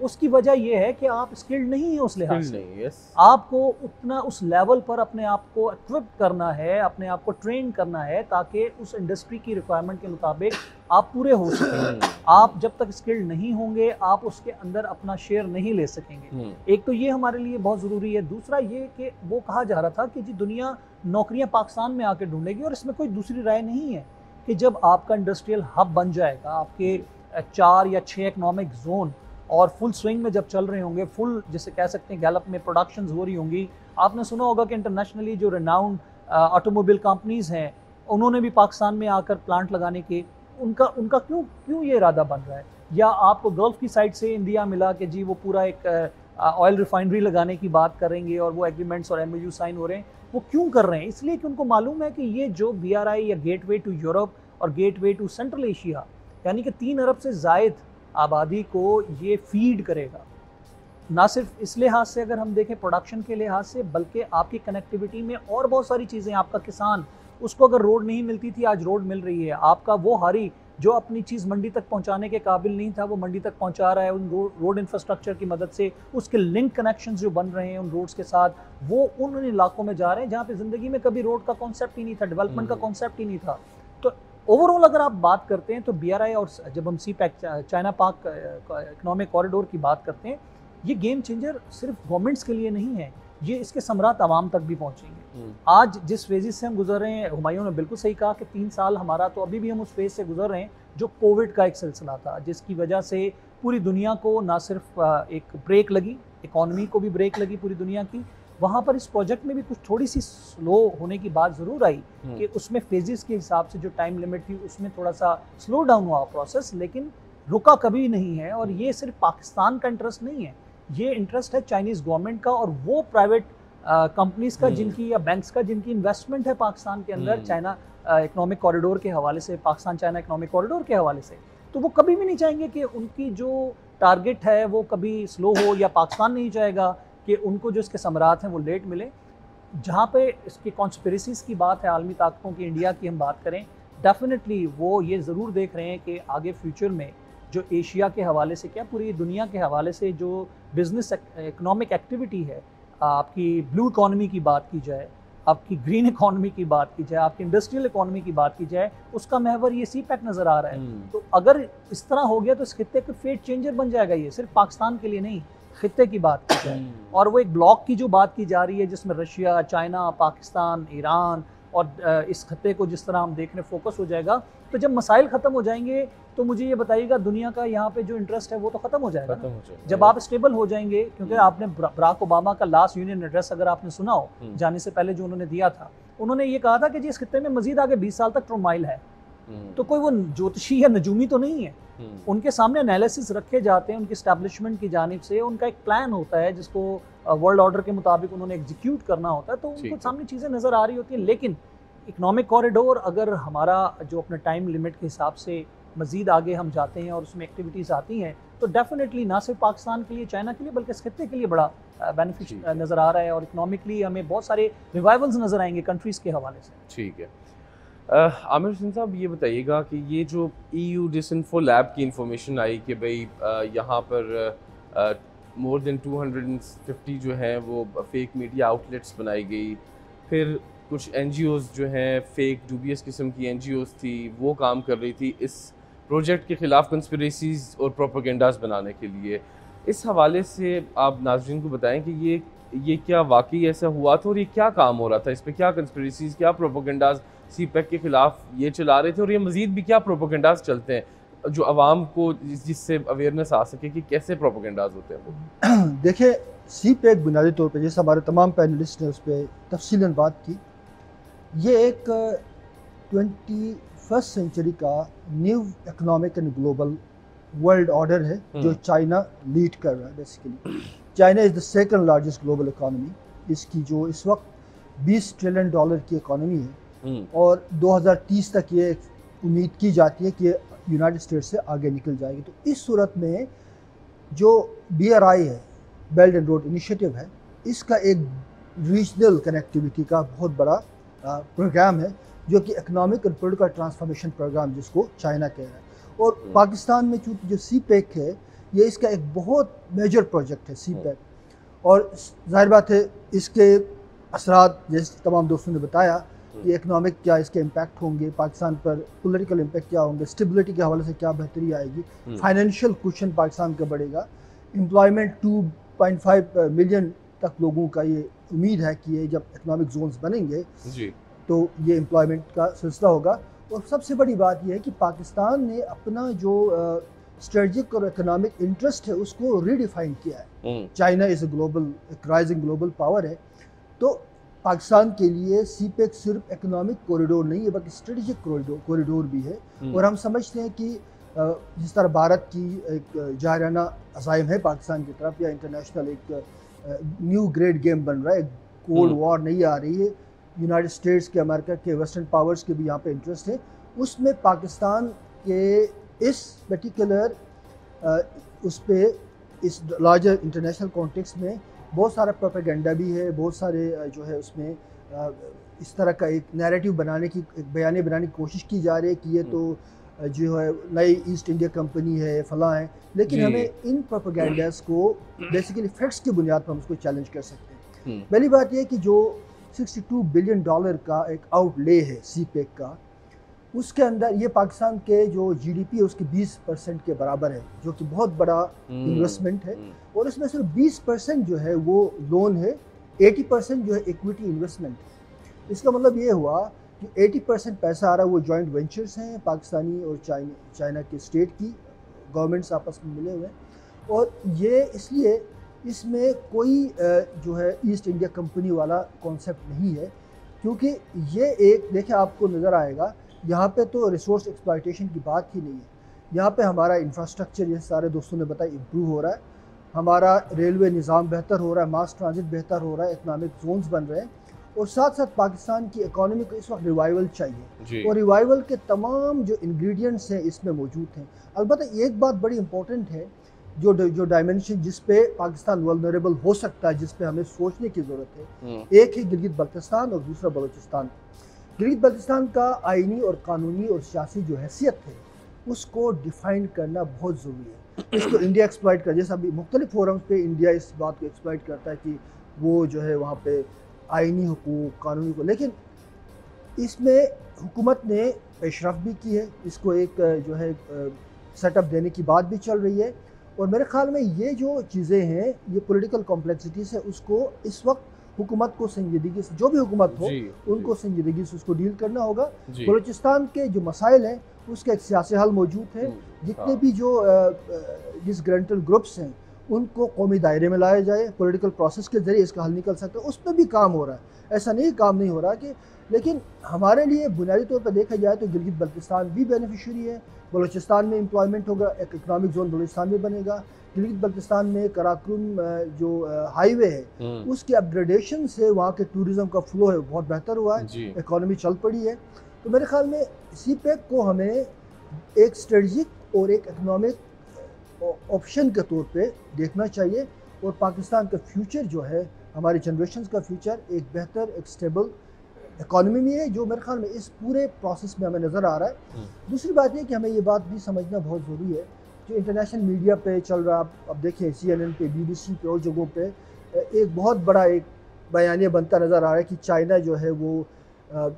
उसकी वजह ये है कि आप स्किल्ड नहीं है उस लिहाज से। आपको उतना उस लेवल पर अपने आप को इक्विप करना है, अपने आप को ट्रेन करना है, ताकि उस इंडस्ट्री की रिक्वायरमेंट के मुताबिक आप पूरे हो सकें। आप जब तक स्किल्ड नहीं होंगे, आप उसके अंदर अपना शेयर नहीं ले सकेंगे। एक तो ये हमारे लिए बहुत ज़रूरी है। दूसरा ये कि वो कहा जा रहा था कि जी दुनिया नौकरियां पाकिस्तान में आके ढूंढेगी, और इसमें कोई दूसरी राय नहीं है कि जब आपका इंडस्ट्रियल हब बन जाएगा, आपके 4 या 6 इकोनॉमिक जोन और फुल स्विंग में जब चल रहे होंगे, फुल जिसे कह सकते हैं गैलप में प्रोडक्शंस हो रही होंगी। आपने सुना होगा कि इंटरनेशनली जो रिनाउंड ऑटोमोबाइल कंपनीज हैं, उन्होंने भी पाकिस्तान में आकर प्लांट लगाने के उनका क्यों ये इरादा बन रहा है। या आपको गल्फ की साइड से इंडिया मिला कि जी वो पूरा एक ऑयल रिफाइनरी लगाने की बात करेंगे, और वो एग्रीमेंट्स और MOU साइन हो रहे हैं। वो क्यों कर रहे हैं? इसलिए कि उनको मालूम है कि ये जो BRI या गेटवे टू यूरोप और गेटवे टू सेंट्रल एशिया, यानी कि 3 अरब से ज़ायद आबादी को ये फीड करेगा। ना सिर्फ इस लिहाज से अगर हम देखें प्रोडक्शन के लिहाज से, बल्कि आपकी कनेक्टिविटी में और बहुत सारी चीज़ें। आपका किसान, उसको अगर रोड नहीं मिलती थी, आज रोड मिल रही है। आपका वो हारी जो अपनी चीज़ मंडी तक पहुंचाने के काबिल नहीं था, वो मंडी तक पहुंचा रहा है उन रोड इंफ्रास्ट्रक्चर की मदद से। उसके लिंक कनेक्शंस जो बन रहे हैं उन रोड्स के साथ, वो उन इलाकों में जा रहे हैं जहाँ पे ज़िंदगी में कभी रोड का कॉन्सेप्ट ही नहीं था, डेवलपमेंट का कॉन्सेप्ट ही नहीं था। तो ओवरऑल अगर आप बात करते हैं तो BRI और जब हम CPEC चाइना पाक इकोनॉमिक कॉरिडोर की बात करते हैं, ये गेम चेंजर सिर्फ गवर्नमेंट्स के लिए नहीं है, ये इसके समरात आवाम तक भी पहुंचेंगे। आज जिस फेजेस से हम गुजर रहे हैं, हुमायूं ने बिल्कुल सही कहा कि 3 साल हमारा, तो अभी भी हम उस फेज से गुजर रहे हैं जो कोविड का एक सिलसिला था, जिसकी वजह से पूरी दुनिया को ना सिर्फ एक ब्रेक लगी, इकॉनमी को भी ब्रेक लगी पूरी दुनिया की। वहाँ पर इस प्रोजेक्ट में भी कुछ थोड़ी सी स्लो होने की बात ज़रूर आई कि उसमें फेजेस के हिसाब से जो टाइम लिमिट थी उसमें थोड़ा सा स्लो डाउन हुआ प्रोसेस, लेकिन रुका कभी नहीं है। और ये सिर्फ पाकिस्तान का इंटरेस्ट नहीं है, ये इंटरेस्ट है चाइनीज़ गवर्नमेंट का और वो प्राइवेट कंपनीज़ का जिनकी, या बैंक्स का जिनकी इन्वेस्टमेंट है पाकिस्तान के अंदर, चाइना इकोनॉमिक कॉरिडोर के हवाले से, पाकिस्तान चाइना इकोनॉमिक कॉरिडोर के हवाले से। तो वो कभी भी नहीं चाहेंगे कि उनकी जो टारगेट है वो कभी स्लो हो, या पाकिस्तान नहीं चाहेगा कि उनको जो इसके समरात हैं वो लेट मिले। जहाँ पे इसकी कॉन्स्पिरेसीज़ की बात है, आलमी ताकतों की, इंडिया की हम बात करें, डेफिनेटली वो ये ज़रूर देख रहे हैं कि आगे फ्यूचर में जो एशिया के हवाले से, क्या पूरी दुनिया के हवाले से जो बिज़नेस इकोनॉमिक एक्टिविटी है, आपकी ब्लू इकॉनमी की बात की जाए, आपकी ग्रीन इकॉनमी की बात की जाए, आपकी इंडस्ट्रियल इकॉनमी की बात की जाए, उसका महवर ये CPEC नज़र आ रहा है। तो अगर इस तरह हो गया तो इस खित्ते का फेट चेंजर बन जाएगा। ये सिर्फ पाकिस्तान के लिए नहीं, खित्ते की बात की जाए, और वो एक ब्लॉक की जो बात की जा रही है जिसमें रशिया, चाइना, पाकिस्तान, ईरान और इस खत्ते को जिस तरह हम देख रहे फोकस हो जाएगा, तो जब मसाइल ख़त्म हो जाएंगे तो मुझे ये बताइएगा दुनिया का यहाँ पे जो इंटरेस्ट है वो तो ख़त्म हो जाएगा। जब आप स्टेबल हो जाएंगे, क्योंकि आपने बराक ओबामा का लास्ट यूनियन एड्रेस अगर आपने सुना हो जाने से पहले जो उन्होंने दिया था, उन्होंने ये कहा था कि जी इस खत्ते में मजीद आगे 20 साल तक ट्रोमाइल है। तो कोई वो ज्योतिषी या नजूमी तो नहीं है, उनके सामने एनालिसिस रखे जाते हैं, उनकी एस्टैब्लिशमेंट की जानिब से उनका एक प्लान होता है जिसको वर्ल्ड ऑर्डर के मुताबिक उन्होंने एग्जीक्यूट करना होता है, तो उनको सामने चीज़ें नज़र आ रही होती हैं। लेकिन इकोनॉमिक कॉरिडोर अगर हमारा जो अपने टाइम लिमिट के हिसाब से मज़ीद आगे हम जाते हैं और उसमें एक्टिविटीज़ आती हैं, तो डेफिनेटली ना सिर्फ पाकिस्तान के लिए, चाइना के लिए, बल्कि इस खत्ते के लिए बड़ा बेनिफिट नज़र आ रहा है, और इकोनॉमिकली हमें बहुत सारे रिवाइवल्स नज़र आएंगे कंट्रीज़ के हवाले से। ठीक है, आमिर हुसैन साहब ये बताइएगा कि ये जो EU डिसइंफो लैब की इंफॉर्मेशन आई कि भाई यहाँ पर मोर देन 250 जो है वो फेक मीडिया आउटलेट्स बनाई गई, फिर कुछ NGOs जो हैं फेक डूबियस किस्म की NGOs थी, वो काम कर रही थी इस प्रोजेक्ट के ख़िलाफ़ कंस्पिरेसीज़ और प्रोपेगेंडास बनाने के लिए। इस हवाले से आप नाज़रीन को बताएं कि ये क्या वाकई ऐसा हुआ था और ये क्या काम हो रहा था, इस पर क्या कंस्पिरेसीज़, क्या प्रोपेगेंडास CPEC के ख़िलाफ़ ये चला रहे थे, और ये मज़ीद भी क्या प्रोपेगेंडास चलते हैं जो आवाम को जिससे अवेयरनेस आ सके कि कैसे प्रोपेगेंडास होते हैं वो। देखिए, CPEC बुनियादी तौर पर, जैसे हमारे तमाम पैनलिस्ट ने उस पर तफसीलन बात की, ये एक 21st सेंचुरी का new economic and global world order है जो चाइना लीड कर रहा है। Basically China is the second largest global economy. इसकी जो इस वक्त $20 ट्रिलियन की इकोनॉमी है और 2030 तक ये उम्मीद की जाती है कि यूनाइटेड स्टेट्स से आगे निकल जाएगी। तो इस सूरत में जो BRI है, बेल्ट एंड रोड इनिशिएटिव है, इसका एक रीजनल कनेक्टिविटी का बहुत बड़ा प्रोग्राम है जो कि इकोनॉमिक और पॉलिटिकल ट्रांसफॉर्मेशन प्रोग्राम जिसको चाइना कह रहा है। और पाकिस्तान में चूँकि जो CPEC है ये इसका एक बहुत मेजर प्रोजेक्ट है CPEC, और जाहिर बात है इसके असरात जैसे तमाम दोस्तों ने बताया कि इकोनॉमिक क्या इसके इम्पैक्ट होंगे, पाकिस्तान पर पॉलिटिकल इम्पैक्ट क्या होंगे, स्टेबिलिटी के हवाले से क्या बेहतरी आएगी, फाइनेंशियल कुशन पाकिस्तान का बढ़ेगा, एम्प्लॉयमेंट 2.5 मिलियन तक लोगों का ये उम्मीद है कि ये जब इकोनॉमिक जोन्स बनेंगे जी तो ये एम्प्लॉयमेंट का सिलसिला होगा। और सबसे बड़ी बात यह है कि पाकिस्तान ने अपना जो स्ट्रेटजिक और इकोनॉमिक इंटरेस्ट है उसको रीडिफाइन किया है। चाइना इज़ एक राइजिंग ग्लोबल पावर है, तो पाकिस्तान के लिए CPEC सिर्फ इकोनॉमिक कॉरिडोर नहीं है बल्कि स्ट्रेटजिक कॉरिडोर भी है। और हम समझते हैं कि जिस तरह भारत की एक जाहिराना अज़ाइम है पाकिस्तान की तरफ, या इंटरनेशनल एक न्यू ग्रेट गेम बन रहा है, कोल्ड वॉर नहीं आ रही है, यूनाइटेड स्टेट्स के, अमेरिका के, वेस्टर्न पावर्स के भी यहाँ पे इंटरेस्ट है, उसमें पाकिस्तान के इस पर्टिकुलर उस पे इस लार्जर इंटरनेशनल कॉन्टेक्स्ट में बहुत सारा प्रोपेगेंडा भी है, बहुत सारे जो है उसमें इस तरह का एक नैरेटिव बनाने की, एक बयाने बनाने की कोशिश की जा रही है कि ये तो जो है नई ईस्ट इंडिया कंपनी है, फलां है, लेकिन हमें इन प्रोपेगेंडास को बेसिकली फैक्ट्स की बुनियाद पर हम उसको चैलेंज कर सकते हैं। पहली बात यह कि जो $62 बिलियन का एक आउटले है CPEC का, उसके अंदर ये पाकिस्तान के जो GDP है उसके 20% के बराबर है, जो कि बहुत बड़ा इन्वेस्टमेंट है। और इसमें सिर्फ 20% जो है वो लोन है, 80% जो है इक्विटी इन्वेस्टमेंट है। इसका मतलब ये हुआ कि 80% पैसा आ रहा है वो जॉइंट वेंचर्स हैं पाकिस्तानी और चाइना के स्टेट की गवर्नमेंट्स आपस में मिले हुए हैं। और ये इसलिए इसमें कोई जो है ईस्ट इंडिया कंपनी वाला कॉन्सेप्ट नहीं है, क्योंकि ये एक देखिए आपको नज़र आएगा यहाँ पे तो रिसोर्स एक्सप्लॉयटेशन की बात ही नहीं है। यहाँ पे हमारा इंफ्रास्ट्रक्चर जैसे सारे दोस्तों ने बताया इम्प्रूव हो रहा है, हमारा रेलवे निज़ाम बेहतर हो रहा है, मास ट्रांजिट बेहतर हो रहा है, इकोनॉमिक जोन्स बन रहे हैं, और साथ साथ पाकिस्तान की इकॉनमी को इस वक्त रिवाइवल चाहिए, और रिवाइवल के तमाम जो इंग्रेडिएंट्स हैं इसमें मौजूद हैं। अलबत्ता एक बात बड़ी इंपॉर्टेंट है, जो डायमेंशन जिस पे पाकिस्तान वल्नरेबल हो सकता है, जिस पे हमें सोचने की ज़रूरत है, एक है गिलगित बल्तिस्तान और दूसरा बलूचिस्तान। गिलगित बल्तिस्तान का आइनी और कानूनी और सियासी जो हैसियत है उसको डिफ़ाइन करना बहुत ज़रूरी है। इसको इंडिया एक्सप्लॉइट कर, जैसा अभी मुख्तलिफ फोरम्स पे इंडिया इस बात को एक्सप्लॉइट करता है कि वो जो है वहाँ पे आइनी हुकूक, कानूनी को, लेकिन इसमें हुकूमत ने पेशरफ भी की है, इसको एक जो है सेटअप देने की बात भी चल रही है। और मेरे ख्याल में ये जो चीज़ें हैं, ये पॉलिटिकल कॉम्प्लेक्सिटी से उसको इस वक्त हुकूमत को संजीदगी से, जो भी हुकूमत हो उनको संजीदगी से उसको डील करना होगा। बलूचिस्तान के जो मसाइल हैं उसका एक सियासी हल मौजूद है, जितने भी जो डिसग्रंटल ग्रुप्स हैं उनको कौमी दायरे में लाया जाए, पॉलिटिकल प्रोसेस के ज़रिए इसका हल निकल सकता है, उस पर भी काम हो रहा है। ऐसा नहीं काम नहीं हो रहा कि, लेकिन हमारे लिए बुनियादी तौर पर देखा जाए तो गिलगित बल्तिस्तान भी बेनिफिशरी है, बलूचिस्तान में एम्प्लॉयमेंट होगा, एक इकनॉमिक जोन बलूचिस्तान में बनेगा। गिलगित बल्तिस्तान में कराकुरम जो हाईवे है उसकी अपग्रेडेशन से वहाँ के टूरिज़म का फ्लो है बहुत बेहतर हुआ है, इकॉनमी चल पड़ी है। तो मेरे ख्याल में CPEC को हमें एक स्ट्रेटजिक और एक इकनॉमिक ऑप्शन के तौर पे देखना चाहिए, और पाकिस्तान का फ्यूचर जो है, हमारी जनरेशन का फ्यूचर एक बेहतर, एक स्टेबल इकॉनमी में है, जो मेरे ख्याल में इस पूरे प्रोसेस में हमें नज़र आ रहा है। दूसरी बात यह कि हमें ये बात भी समझना बहुत ज़रूरी है, जो इंटरनेशनल मीडिया पे चल रहा है, अब देखिए CNN पे, BBC पे और जगहों पे एक बहुत बड़ा एक बयानिया बनता नज़र आ रहा है कि चाइना जो है वो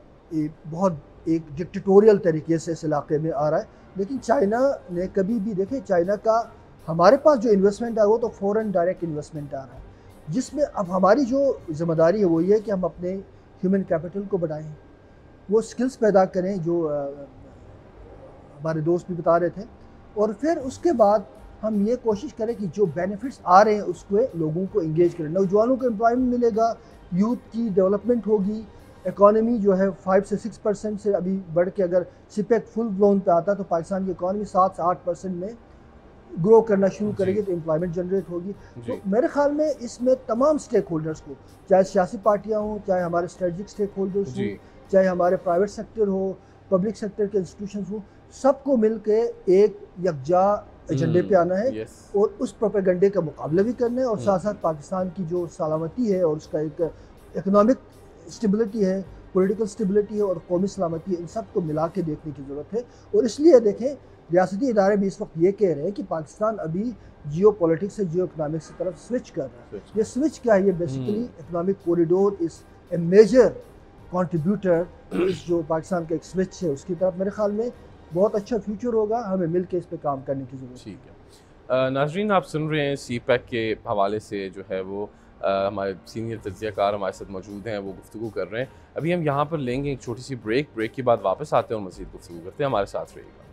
बहुत एक डिक्टेटोरियल तरीके से इस इलाके में आ रहा है। लेकिन चाइना ने कभी भी, देखे चाइना का हमारे पास जो इन्वेस्टमेंट है वो तो फॉरेन डायरेक्ट इन्वेस्टमेंट आ रहा है, जिसमें अब हमारी जो जिम्मेदारी है वो ये है कि हम अपने ह्यूमन कैपिटल को बढ़ाएं, वो स्किल्स पैदा करें जो हमारे दोस्त भी बता रहे थे, और फिर उसके बाद हम ये कोशिश करें कि जो बेनिफिट्स आ रहे हैं उसको लोगों को इंगेज करें, नौजवानों को एम्प्लॉयमेंट मिलेगा, यूथ की डेवलपमेंट होगी, इकॉनमी जो है 5 से 6% से अभी बढ़ के अगर सिपेक फुल ब्लोन पे आता तो पाकिस्तान की इकॉनमी 7 से 8% में ग्रो करना शुरू करेगी, तो एम्प्लॉयमेंट जनरेट होगी। तो मेरे ख्याल में इसमें तमाम स्टेक होल्डर्स को, चाहे सियासी पार्टियाँ हों, चाहे हमारे स्ट्रेटजिक स्टेक होल्डर्स हों, चाहे हमारे प्राइवेट सेक्टर हो, पब्लिक सेक्टर के इंस्टीट्यूशंस हो, सबको मिल के एक यकजा एजेंडे पे आना है और उस प्रोपेगेंडे का मुकाबला भी करना है, और साथ साथ पाकिस्तान की जो सलामती है और उसका एक इकोनॉमिक स्टेबिलिटी है, पॉलिटिकल स्टेबिलिटी है और कौमी सलामती है, इन सब को मिला के देखने की ज़रूरत है। और इसलिए देखें, रियासती इदारे भी इस वक्त ये कह रहे हैं कि पाकिस्तान अभी जियो पॉलिटिक्स से जियो इकनॉमिक्स की तरफ स्विच कर रहा है। ये स्विच क्या है? ये basically economic corridor is a major contributor, इस जो पाकिस्तान का एक स्विच है उसकी तरफ मेरे ख्याल में बहुत अच्छा फ्यूचर होगा। हमें मिल के इस पर काम करने की ज़रूरत है। ठीक है नाजरीन, आप सुन रहे हैं CPEC के हवाले से जो है वो हमारे सीनियर तज्ज़ियाकार हमारे साथ मौजूद हैं, वो गुफ्तगू कर रहे हैं। अभी हम यहाँ पर लेंगे एक छोटी सी ब्रेक के बाद वापस आते हैं और मज़ीद गुफ्तगू करते हैं। हमारे साथ रहिएगा।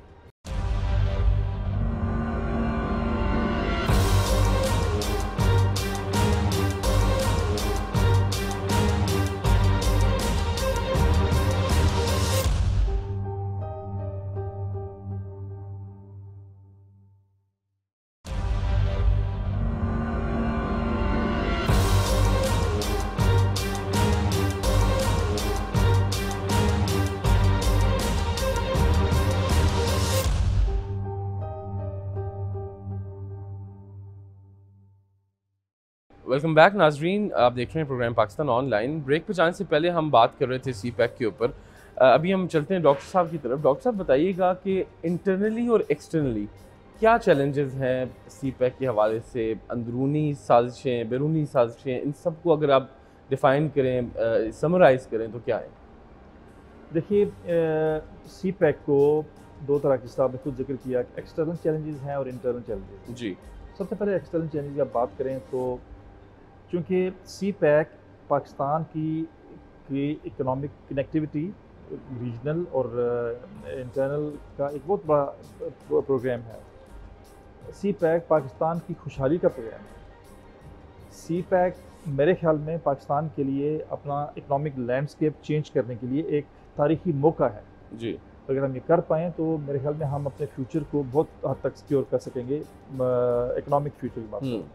वेलकम बैक नाजरीन, आप देख रहे हैं प्रोग्राम पाकिस्तान ऑनलाइन। ब्रेक पे जाने से पहले हम बात कर रहे थे CPEC के ऊपर। अभी हम चलते हैं डॉक्टर साहब की तरफ। डॉक्टर साहब बताइएगा कि इंटरनली और एक्सटर्नली क्या चैलेंजेस हैं CPEC के हवाले से, अंदरूनी साजिशें, बैरूनी साजिशें, इन सब को अगर आप डिफ़ाइन करें, समराइज़ करें तो क्या है? देखिए, CPEC को दो तरह की आपने खुद जिक्र किया, एक्सटर्नल चैलेंजेस हैं और इंटरनल चैलेंजेस। जी, सबसे पहले एक्सटर्नल चैलेंज की आप बात करें तो चूँकि CPEC पाकिस्तान की इकोनॉमिक कनेक्टिविटी रीजनल और इंटरनल का एक बहुत बड़ा प्रोग्राम है। CPEC पाकिस्तान की खुशहाली का प्रोग्राम है। CPEC मेरे ख्याल में पाकिस्तान के लिए अपना इकोनॉमिक लैंडस्केप चेंज करने के लिए एक तारीखी मौका है। जी, अगर हम ये कर पाएँ तो मेरे ख्याल में हम अपने फ्यूचर को बहुत हद तक सिक्योर कर सकेंगे, इकोनॉमिक फ्यूचर की बात करें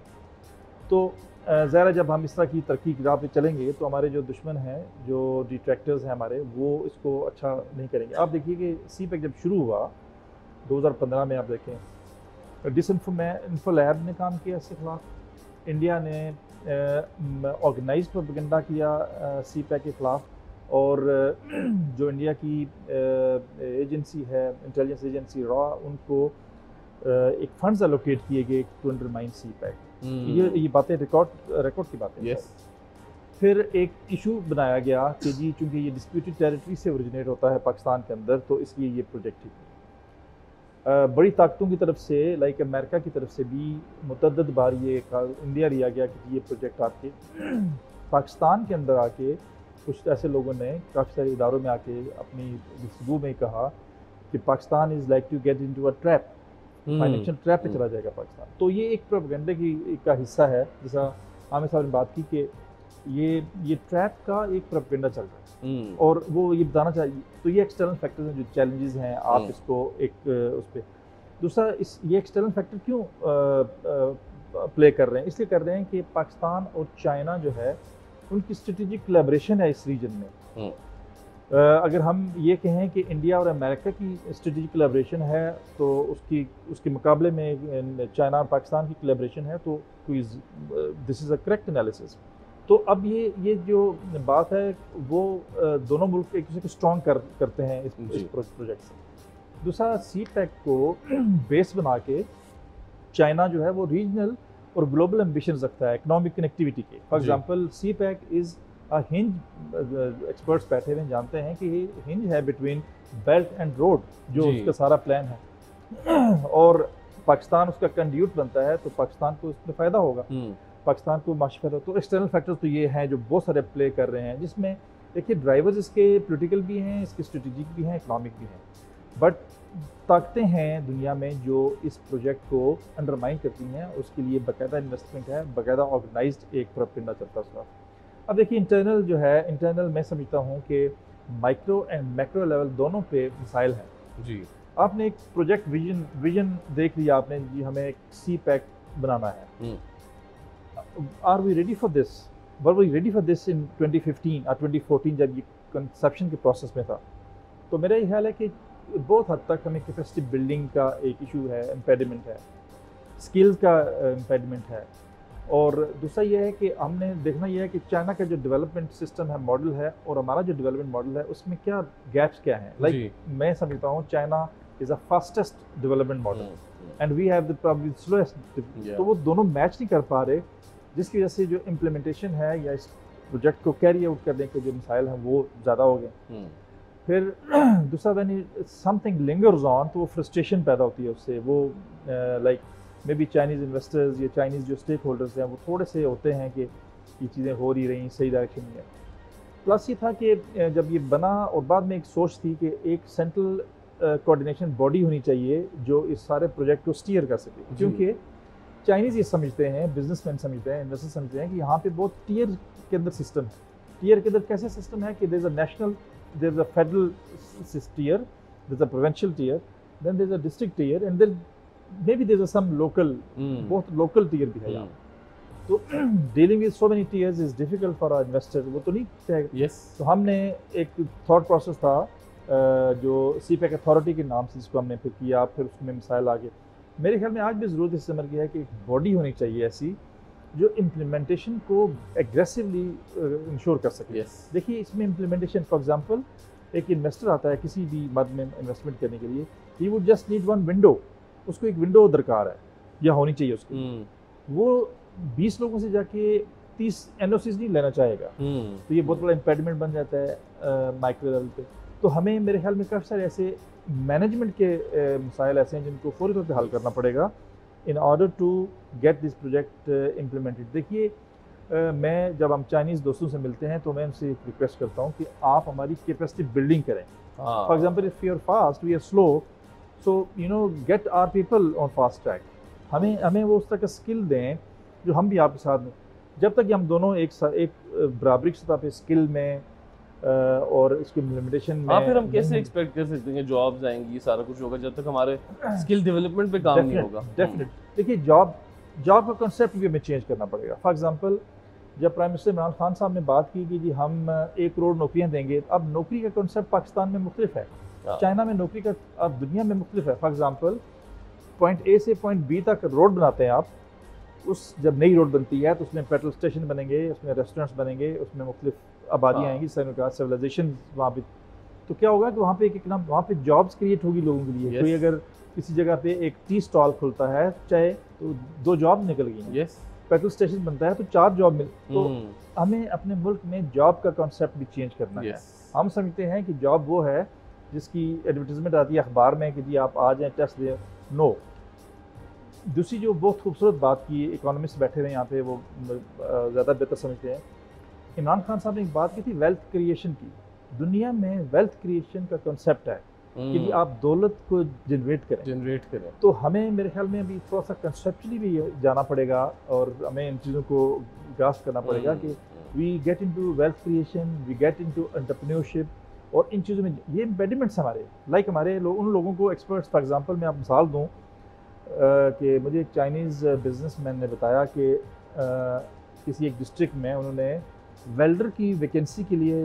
तो। ज़रा जब हम इस तरह की तरक्की की राह पे चलेंगे तो हमारे जो दुश्मन हैं, जो डिट्रैक्टर्स हैं हमारे, वो इसको अच्छा नहीं करेंगे। आप देखिए कि CPEC जब शुरू हुआ 2015 में, आप देखें डिसइंफो लैब ने काम किया इसके ख़िलाफ़, इंडिया ने ऑर्गेनाइज्ड प्रोपेगेंडा किया CPEC के ख़िलाफ़, और जो इंडिया की एजेंसी है, इंटेलिजेंस एजेंसी रॉ, उनको एक फंड्स एलोकेट किए गए टू अंडरमाइन CPEC। ये बातें रिकॉर्ड की बातें। यस। फिर एक इशू बनाया गया कि जी चूँकि ये डिस्प्यूटेड टेरिटरी से ओरिजिनेट होता है पाकिस्तान के अंदर, तो इसलिए ये प्रोजेक्ट ही बड़ी ताकतों की तरफ से, लाइक अमेरिका की तरफ से भी मुतअद्दिद बार ये इंडिया लिया गया कि ये प्रोजेक्ट आपके पाकिस्तान के अंदर आके कुछ ऐसे लोगों ने काफ़ी सारे इदारों में आके अपनी गुफ्तगू में कहा कि Pakistan is like to get into a trap, financial trap पे चला जाएगा पाकिस्तान। तो ये एक प्रोपेगेंडे का हिस्सा है, जैसा आमिर साहब ने बात की कि ये ट्रैप का एक प्रोपेगेंडा चल रहा है और वो ये बताना चाहिए। तो ये एक्सटर्नल फैक्टर्स हैं जो चैलेंजेस हैं, आप इसको एक उस पर। दूसरा, ये एक्सटर्नल फैक्टर क्यों प्ले कर रहे हैं? इसलिए कर रहे हैं कि पाकिस्तान और चाइना जो है उनकी स्ट्रेटेजिक कोलैबोरेशन है इस रीजन में। अगर हम ये कहें कि इंडिया और अमेरिका की स्ट्रेटेजिक कोलैबोरेशन है तो उसके मुकाबले में चाइना और पाकिस्तान की कोलैबोरेशन है, तो this is a correct analysis. तो अब ये जो बात है वो दोनों मुल्क एक दूसरे को स्ट्रॉन्ग करते हैं इस प्रोजेक्ट से। दूसरा, CPEC को बेस बना के चाइना जो है वो रीजनल और ग्लोबल एम्बिशंस रखता है इकोनॉमिक कनेक्टिविटी के। For example, CPEC is hinge, experts बैठे हुए जानते हैं कि हिंज है बिटवीन बेल्ट एंड रोड, जो उसका सारा प्लान है, और पाकिस्तान उसका कंड्यूट बनता है, तो पाकिस्तान को इसमें फ़ायदा होगा, पाकिस्तान को माशी फ़ायदा। तो एक्सटर्नल फैक्टर्स तो ये हैं जो बहुत सारे प्ले कर रहे हैं, जिसमें देखिए ड्राइवर्स इसके पॉलिटिकल भी हैं, इसके स्ट्रेटेजिक भी हैं, इकनॉमिक भी हैं, बट ताकतें हैं दुनिया में जो इस प्रोजेक्ट को अंडरमाइन करती हैं। उसके लिए बाकायदा इन्वेस्टमेंट है, बाकायदा ऑर्गेनाइज्ड एक प्रोपेगेंडा चलता है उसका। अब देखिए इंटरनल जो है, इंटरनल मैं समझता हूँ कि माइक्रो एंड मैक्रो लेवल दोनों पे मिसाइल हैं। जी। आपने एक प्रोजेक्ट विजन देख लिया आपने जी, हमें एक सी पैक बनाना है। Are we ready for this? Were we ready for this in 2015 और 2014 जब ये कंसेप्शन के प्रोसेस में था? तो मेरा ये ख्याल है कि बहुत हद तक हमें कैपेसिटी बिल्डिंग का एक इशू है, इम्पेडिमेंट है, स्किल्स का इम्पेडिमेंट है। और दूसरा ये है कि हमने देखना ये है कि चाइना का जो डेवलपमेंट सिस्टम है, मॉडल है, और हमारा जो डेवलपमेंट मॉडल है उसमें क्या गैप्स क्या हैं। लाइक मैं समझता हूँ China is a fastest development model and we have the probably slowest. तो वो दोनों मैच नहीं कर पा रहे, जिसकी वजह से जो इम्प्लीमेंटेशन है या इस प्रोजेक्ट को कैरी आउट करने के जो मिसाइल हैं वो ज़्यादा हो गए। फिर दूसरा व्हेन समथिंग लिंगर्स ऑन, तो वो फ्रस्ट्रेशन पैदा होती है उससे। वो like may be Chinese investors या चाइनीज़ जो स्टेक होल्डर्स हैं वो थोड़े से होते हैं कि ये चीज़ें हो नहीं रही, सही डायरेक्शन में है। प्लस ये था कि जब ये बना और बाद में एक सोच थी कि एक सेंट्रल कोऑर्डिनेशन बॉडी होनी चाहिए जो इस सारे प्रोजेक्ट को स्टीयर कर सके, क्योंकि चाइनीज़ ये समझते हैं, बिजनेसमैन समझते हैं, इन्वेस्टर समझते हैं कि यहाँ पे बहुत टीयर के अंदर सिस्टम है। टीयर के अंदर कैसे सिस्टम है कि there is a national, there is a federal tier, there is a provincial tier, then there is a district tier and there maybe there's a some local, बहुत local tier भी है यहाँ। तो dealing with so many tiers is difficult for our investor, वो तो नहीं चाहेगा। yes. तो हमने एक थॉट प्रोसेस था जो सीपैक अथॉरिटी के नाम से जिसको हमने फिर किया, फिर उसमें मिसाइल आ गए। मेरे ख्याल में आज भी ज़रूरत इस अमर की है कि एक बॉडी होनी चाहिए ऐसी जो इम्प्लीमेंटेशन को एग्रेसिवली इंश्योर कर सके। देखिए इसमें इम्प्लीमेंटेशन, फॉर एग्जांपल एक इन्वेस्टर आता है किसी भी मद में इन्वेस्टमेंट करने के लिए, he would just need one window, उसको एक विंडो दरकार है या होनी चाहिए उसकी। वो 20 लोगों से जाके 30 एनओसीज नहीं लेना चाहेगा, तो ये बहुत बड़ा इम्पेडिमेंट बन जाता है माइक्रो लेवल पे। तो हमें मेरे ख्याल में काफ़ी सारे ऐसे मैनेजमेंट के मसाइल ऐसे हैं जिनको फौरी तौर पे हल करना पड़ेगा in order to get this project implemented. देखिए मैं जब हम चाइनीज़ दोस्तों से मिलते हैं तो मैं उनसे रिक्वेस्ट करता हूँ कि आप हमारी कैपेसिटी बिल्डिंग करें। For example if we are fast, we are slow, so you know get our people on fast track. हमें वो उस तरह का स्किल दें जो हम भी आपके साथ में, जब तक कि हम दोनों एक बराबरी की सतह पे स्किल में और इसके इम्प्लीमेंटेशन में। फिर हम कैसे एक्सपेक्ट कर सकते हैं जॉब्स आएंगी, सारा कुछ होगा, जब तक हमारे स्किल डेवलपमेंट पे काम नहीं होगा। डेफिनेट देखिए जॉब का कॉन्सेप्ट भी हमें चेंज करना पड़ेगा। फॉर एग्जांपल जब प्राइम मिनिस्टर इमरान खान साहब ने बात की कि जी हम 1 करोड़ नौकरियां देंगे, अब नौकरी का कॉन्सेप्ट पाकिस्तान में मुख्तलिफ है, चाइना में नौकरी का अब दुनिया में मुख्तलिफ है। फॉर एग्जांपल पॉइंट ए से पॉइंट बी तक रोड बनाते हैं आप, उस जब नई रोड बनती है तो उसमें पेट्रोल स्टेशन बनेंगे, उसमें रेस्टोरेंट्स बनेंगे, उसमें मुख्तलिफ आबादियाँ आएंगी, सिविलाइजेशन वहाँ पे। तो क्या होगा कि वहाँ पे एक नाम, वहाँ पे जॉब्स क्रिएट होगी लोगों के लिए। कोई अगर किसी जगह पे एक टी स्टॉल खुलता है चाहे, तो 2 जॉब निकल गई। पेट्रोल स्टेशन बनता है तो 4 जॉब मिल। तो हमें अपने मुल्क में जॉब का कॉन्सेप्ट भी चेंज करना है। हम समझते हैं कि जॉब वो है जिसकी एडवर्टीजमेंट आती है अखबार में कि जी आप आ जाएँ टेस्ट दें। नो, दूसरी जो बहुत खूबसूरत बात की, इकोनॉमिस्ट बैठे हुए यहाँ पे वो ज़्यादा बेहतर समझते हैं, इमरान खान साहब ने एक बात की थी वेल्थ क्रिएशन की। दुनिया में वेल्थ क्रिएशन का कॉन्सेप्ट है कि जी आप दौलत को जनरेट करें। तो हमें मेरे ख्याल में अभी थोड़ा सा कंसेप्चुअली भी जाना पड़ेगा और हमें इन चीज़ों को ग्रास्प करना पड़ेगा कि we get into wealth creation, we get into entrepreneurship. और इन चीज़ों में ये इम्पेडिमेंट्स हमारे हमारे उन लोगों को एक्सपर्ट्स, फॉर एग्जांपल मैं आप मिसाल दूँ कि मुझे एक चाइनीज़ बिजनेसमैन ने बताया कि किसी एक डिस्ट्रिक्ट में उन्होंने वेल्डर की वैकेंसी के लिए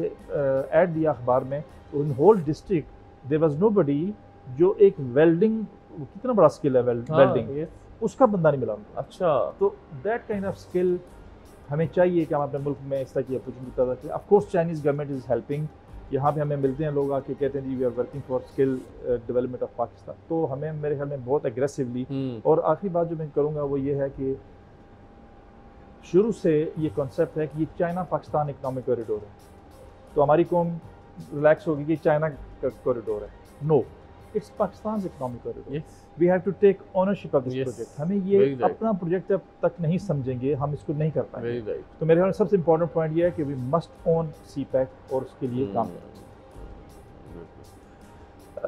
ऐड दिया अखबार में। In whole district there was nobody जो एक वेल्डिंग, कितना बड़ा स्किल है वेल्डिंग, उसका बंदा नहीं मिला उनको। अच्छा, तो दैट काइंड ऑफ स्किल हमें चाहिए कि हम अपने मुल्क में इस तरह की अपॉर्चुनिटी पैदा करें। Of course Chinese government is helping. यहाँ पे हमें मिलते हैं लोग आके कहते हैं जी we are working for skill development of Pakistan. तो हमें मेरे ख्याल में बहुत एग्रेसिवली, और आखिरी बात जो मैं करूँगा वो ये है कि शुरू से ये कॉन्सेप्ट है कि ये चाइना पाकिस्तान इकनॉमिक कॉरिडोर है, तो हमारी कौम रिलैक्स होगी कि चाइना का कॉरिडोर है। No, it's Pakistan economic corridor. We have to take ownership of this project. हमें ये अपना प्रोजेक्ट जब तक नहीं समझेंगे हम इसको नहीं कर पाएंगे। तो मेरे ख्याल में सबसे इंपॉर्टेंट पॉइंट ये है कि वी मस्ट ओन सीपैक और उसके लिए काम करें।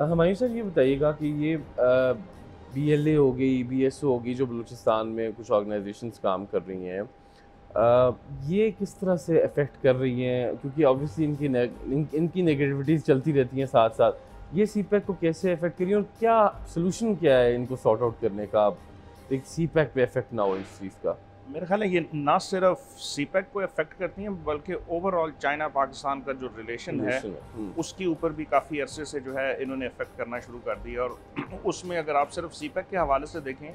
हमारी सर ये बताइएगा कि ये BLA हो गई, BSO होगी, जो बलूचिस्तान में कुछ ऑर्गेनाइजेशंस काम कर रही हैं, ये किस तरह से अफेक्ट कर रही हैं, क्योंकि ऑब्वियसली इनकी नेगेटिविटीज़ चलती रहती हैं साथ साथ, ये सीपैक को कैसे अफेक्ट करिए और क्या सोल्यूशन क्या है इनको सॉर्ट आउट करने का, एक सीपैक पे अफेक्ट ना हो इस चीज़ का? मेरे ख्याल है ये ना सिर्फ सीपैक को अफेक्ट करती हैं बल्कि ओवरऑल चाइना पाकिस्तान का जो रिलेशन है उसके ऊपर भी काफ़ी अरसे से जो है इन्होंने अफेक्ट करना शुरू कर दिया। और उसमें अगर आप सिर्फ सीपैक के हवाले से देखें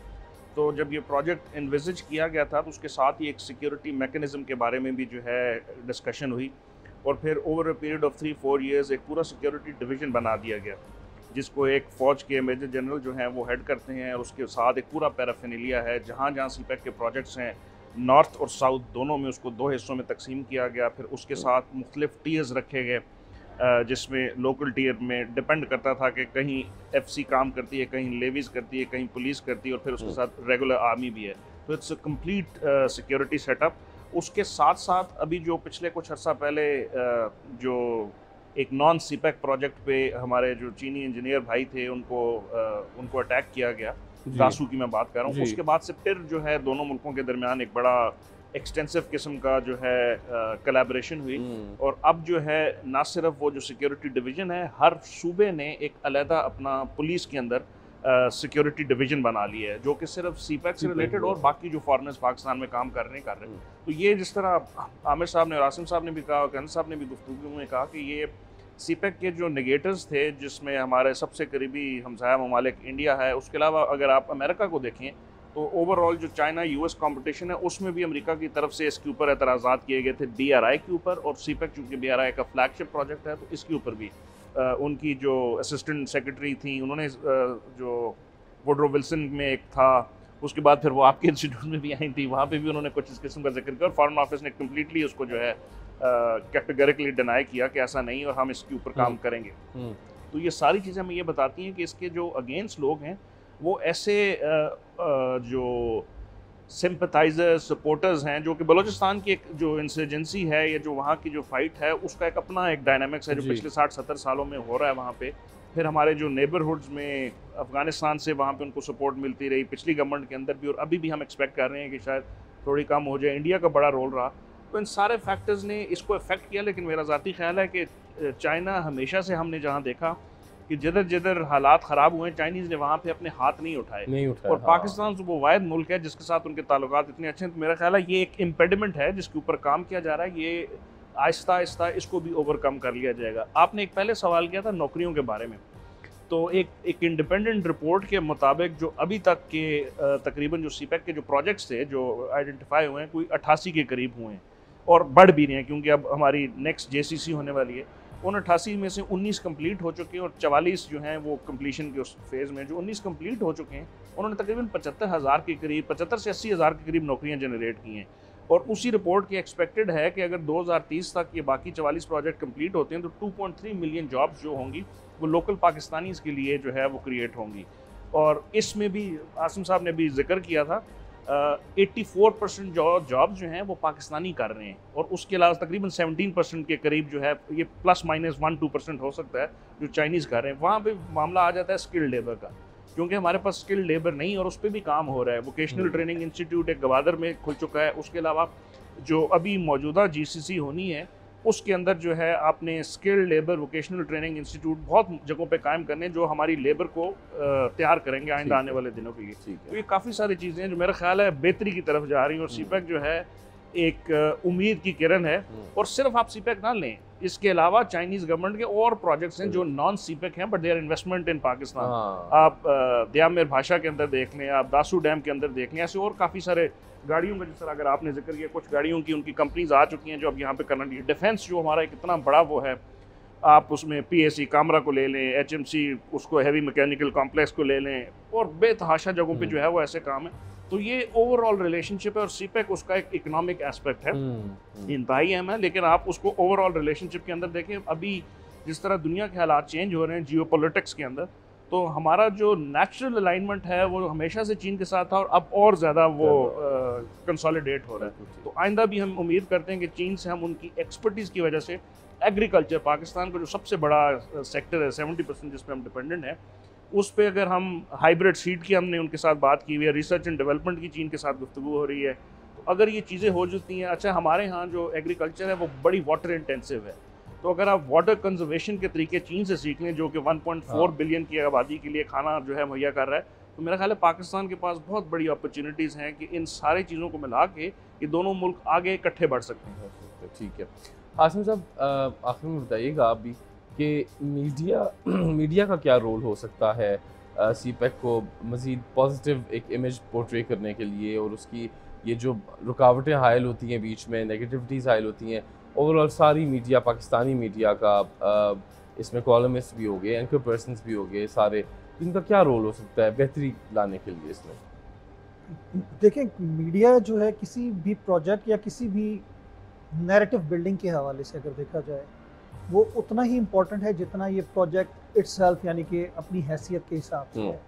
तो जब ये प्रोजेक्ट इन्विजिज किया गया था तो उसके साथ ही एक सिक्योरिटी मैकेनिज्म के बारे में भी जो है डिस्कशन हुई और फिर over a period of 3-4 years एक पूरा सिक्योरिटी डिवीज़न बना दिया गया जिसको एक फ़ौज के मेजर जनरल जो हैं वो हेड करते हैं और उसके साथ एक पूरा पैराफिनेलिया है। जहाँ जहाँ सीपैक के प्रोजेक्ट्स हैं नॉर्थ और साउथ दोनों में उसको 2 हिस्सों में तकसीम किया गया। फिर उसके साथ मुख्तलिफ टीयर्स रखे गए जिसमें लोकल टीयर में डिपेंड करता था कि कहीं FC काम करती है, कहीं लेवीज करती है, कहीं पुलिस करती है और फिर उसके साथ रेगुलर आर्मी भी है। तो it's a complete security setup. उसके साथ साथ अभी जो पिछले कुछ अर्सा पहले जो एक नॉन सीपैक प्रोजेक्ट पे हमारे जो चीनी इंजीनियर भाई थे उनको अटैक किया गया, दासू की मैं बात कर रहा हूँ। उसके बाद से फिर जो है दोनों मुल्कों के दरमियान एक बड़ा एक्सटेंसिव किस्म का जो है कोलैबोरेशन हुई और अब जो है ना सिर्फ वो जो सिक्योरिटी डिवीज़न है, हर सूबे ने एक अलहदा अपना पुलिस के अंदर सिक्योरिटी डिवीज़न बना लिया है जो कि सिर्फ सीपैक से रिलेटेड और बाकी जो फॉरेनर्स पाकिस्तान में काम कर रहे हैं। तो ये जिस तरह आमिर साहब ने और आसिम साहब ने भी कहा और कहन साहब ने भी गुफ्तगू में कहा कि ये सीपैक के जो नेगेटिव्स थे जिसमें हमारे सबसे करीबी हमसाया ममालिक इंडिया है, उसके अलावा अगर आप अमेरिका को देखें तो ओवरऑल जो चाइना US कंपटीशन है उसमें भी अमेरिका की तरफ से इसके ऊपर एतराज़ात किए गए थे BRI के ऊपर। और सीपैक चूँकि BRI का फ्लैगशिप प्रोजेक्ट है तो इसके ऊपर भी उनकी जो असिस्टेंट सेक्रेटरी थी उन्होंने जो वुडरो विल्सन में एक था, उसके बाद फिर वो आपके इंस्टीट्यूट में भी आई थी, वहाँ पे भी उन्होंने कुछ इस किस्म का जिक्र किया और फॉरेन ऑफिस ने कम्प्लीटली उसको जो है कैटेगरिकली डिनाई किया कि ऐसा नहीं और हम इसके ऊपर काम करेंगे। तो ये सारी चीज़ें हमें ये बताती हैं कि इसके जो अगेंस्ट लोग हैं वो ऐसे जो सिंपथाइजर्स सपोर्टर्स हैं जो कि बलूचिस्तान की एक जो इंसर्जेंसी है या जो वहाँ की जो फाइट है उसका एक अपना एक डायनामिक्स है जो पिछले 60-70 सालों में हो रहा है वहाँ पे। फिर हमारे जो नेबरहुड्स में अफ़गानिस्तान से वहाँ पे उनको सपोर्ट मिलती रही पिछली गवर्नमेंट के अंदर भी और अभी भी हम एक्सपेक्ट कर रहे हैं कि शायद थोड़ी कम हो जाए। इंडिया का बड़ा रोल रहा। तो इन सारे फैक्टर्स ने इसको इफ़ेक्ट किया। लेकिन मेरा ज़ाती ख्याल है कि चाइना हमेशा से हमने जहाँ देखा कि जिधर जिधर हालात ख़राब हुए चाइनीज़ ने वहाँ पे अपने हाथ नहीं उठाए और पाकिस्तान वो वाहिद मुल्क है जिसके साथ उनके ताल्लुकात इतने अच्छे हैं। तो मेरा ख्याल है ये एक इम्पेडिमेंट है जिसके ऊपर काम किया जा रहा है। ये आहिस्ता आहिस्ता इसको भी ओवरकम कर लिया जाएगा। आपने एक पहले सवाल किया था नौकरियों के बारे में, तो एक इंडिपेंडेंट रिपोर्ट के मुताबिक जो अभी तक के तकरीबन जो सीपैक के जो प्रोजेक्ट्स थे जो आइडेंटिफाई हुए हैं कोई 88 के करीब हुए हैं और बढ़ भी रहे हैं क्योंकि अब हमारी नेक्स्ट JCC होने वाली है। उन 88 में से 19 कंप्लीट हो चुके हैं और 44 जो हैं वो कंप्लीशन के उस फेज़ में। जो 19 कंप्लीट हो चुके हैं उन्होंने तकरीबन 75,000 के करीब 75 से 80,000 के करीब नौकरियां जनरेट की हैं और उसी रिपोर्ट की एक्सपेक्टेड है कि अगर 2030 तक ये बाकी 44 प्रोजेक्ट कंप्लीट होते हैं तो 2.3 मिलियन जॉब्स जो होंगी वो लोकल पाकिस्तानीज़ के लिए जो है वो क्रिएट होंगी। और इसमें भी आसिम साहब ने भी जिक्र किया था 84% जॉब्स जो हैं वो पाकिस्तानी कर रहे हैं और उसके अलावा तकरीबन 17% के करीब जो है ये ±1-2% हो सकता है जो चाइनीज़ कर रहे हैं। वहाँ पे मामला आ जाता है स्किल्ड लेबर का क्योंकि हमारे पास स्किल्ड लेबर नहीं और उस पर भी काम हो रहा है। वोकेशनल ट्रेनिंग इंस्टीट्यूट एक गवादर में खुल चुका है। उसके अलावा जो अभी मौजूदा GCC होनी है उसके अंदर जो है आपने skilled labour vocational training institute बहुत जगहों पे कायम करने जो हमारी लेबर को तैयार करेंगे आइंदा आने वाले दिनों के लिए। तो ये काफ़ी सारी चीज़ें हैं जो मेरा ख्याल है बेहतरी की तरफ जा रही हैं और सीपैक जो है एक उम्मीद की किरण है। और सिर्फ आप सीपैक ना लें, इसके अलावा चाइनीज़ गवर्नमेंट के और प्रोजेक्ट्स हैं जो नॉन सीपैक हैं but they are investment in Pakistan. आप दयामेर भाषा के अंदर देख लें, आप दासू डैम के अंदर देख लें, ऐसे और काफ़ी सारे गाड़ियों का जिस तरह अगर आपने जिक्र किया कुछ गाड़ियों की उनकी कंपनीज आ चुकी हैं जो अब यहाँ पे करना चाहिए। डिफेंस जो हमारा एक इतना बड़ा वो है, आप उसमें PAC कामरा को ले लें, HMC उसको हैवी मैकेनिकल कॉम्प्लेक्स को ले लें और बेतहाशा जगहों पे जो है वो ऐसे काम है। तो ये ओवरऑल रिलेशनशिप है और सीपैक उसका एक इकोनॉमिक एस्पेक्ट है, इंतहाई अहम है। लेकिन आप उसको ओवरऑल रिलेशनशिप के अंदर देखें, अभी जिस तरह दुनिया के हालात चेंज हो रहे हैं जियोपॉलिटिक्स के अंदर, तो हमारा जो नेचुरल अलाइनमेंट है वो हमेशा से चीन के साथ था और अब और ज़्यादा वो कंसोलिडेट हो रहा है। तो आइंदा भी हम उम्मीद करते हैं कि चीन से हम उनकी एक्सपर्टीज़ की वजह से एग्रीकल्चर, पाकिस्तान का जो सबसे बड़ा सेक्टर है 70% जिस पे हम डिपेंडेंट हैं, उस पे अगर हम हाइब्रिड सीड की हमने उनके साथ बात की हुई है, रिसर्च एंड डेवलपमेंट की चीन के साथ गुफ्तगू हो रही है, तो अगर ये चीज़ें हो जाती हैं, अच्छा हमारे यहाँ जो एग्रीकल्चर है वो बड़ी वाटर इंटेंसिव है, तो अगर आप वाटर कंजर्वेशन के तरीके चीन से सीख लें जो कि 1.4 बिलियन की आबादी के लिए खाना जो है मुहैया कर रहा है, तो मेरा ख्याल है पाकिस्तान के पास बहुत बड़ी अपॉर्चुनिटीज़ हैं कि इन सारी चीज़ों को मिला के ये दोनों मुल्क आगे इकट्ठे बढ़ सकते हैं। ठीक है हासिम साहब, आखिर में बताइएगा आप भी कि मीडिया का क्या रोल हो सकता है सीपैक को मज़ीद पॉजिटिव एक इमेज पोर्ट्रे करने के लिए, और उसकी ये जो रुकावटें हायल होती हैं बीच में, नेगेटिविटीज़ हायल होती हैं, ओवरऑल सारी मीडिया, पाकिस्तानी मीडिया का, इसमें कॉलमिस्ट भी हो गए, एंकर पर्सन्स भी हो गए सारे, इनका क्या रोल हो सकता है बेहतरी लाने के लिए इसमें? देखें, मीडिया जो है किसी भी प्रोजेक्ट या किसी भी नैरेटिव बिल्डिंग के हवाले से अगर देखा जाए, वो उतना ही इम्पोर्टेंट है जितना ये प्रोजेक्ट इट्सेल्फ यानी कि अपनी हैसियत के हिसाब से है।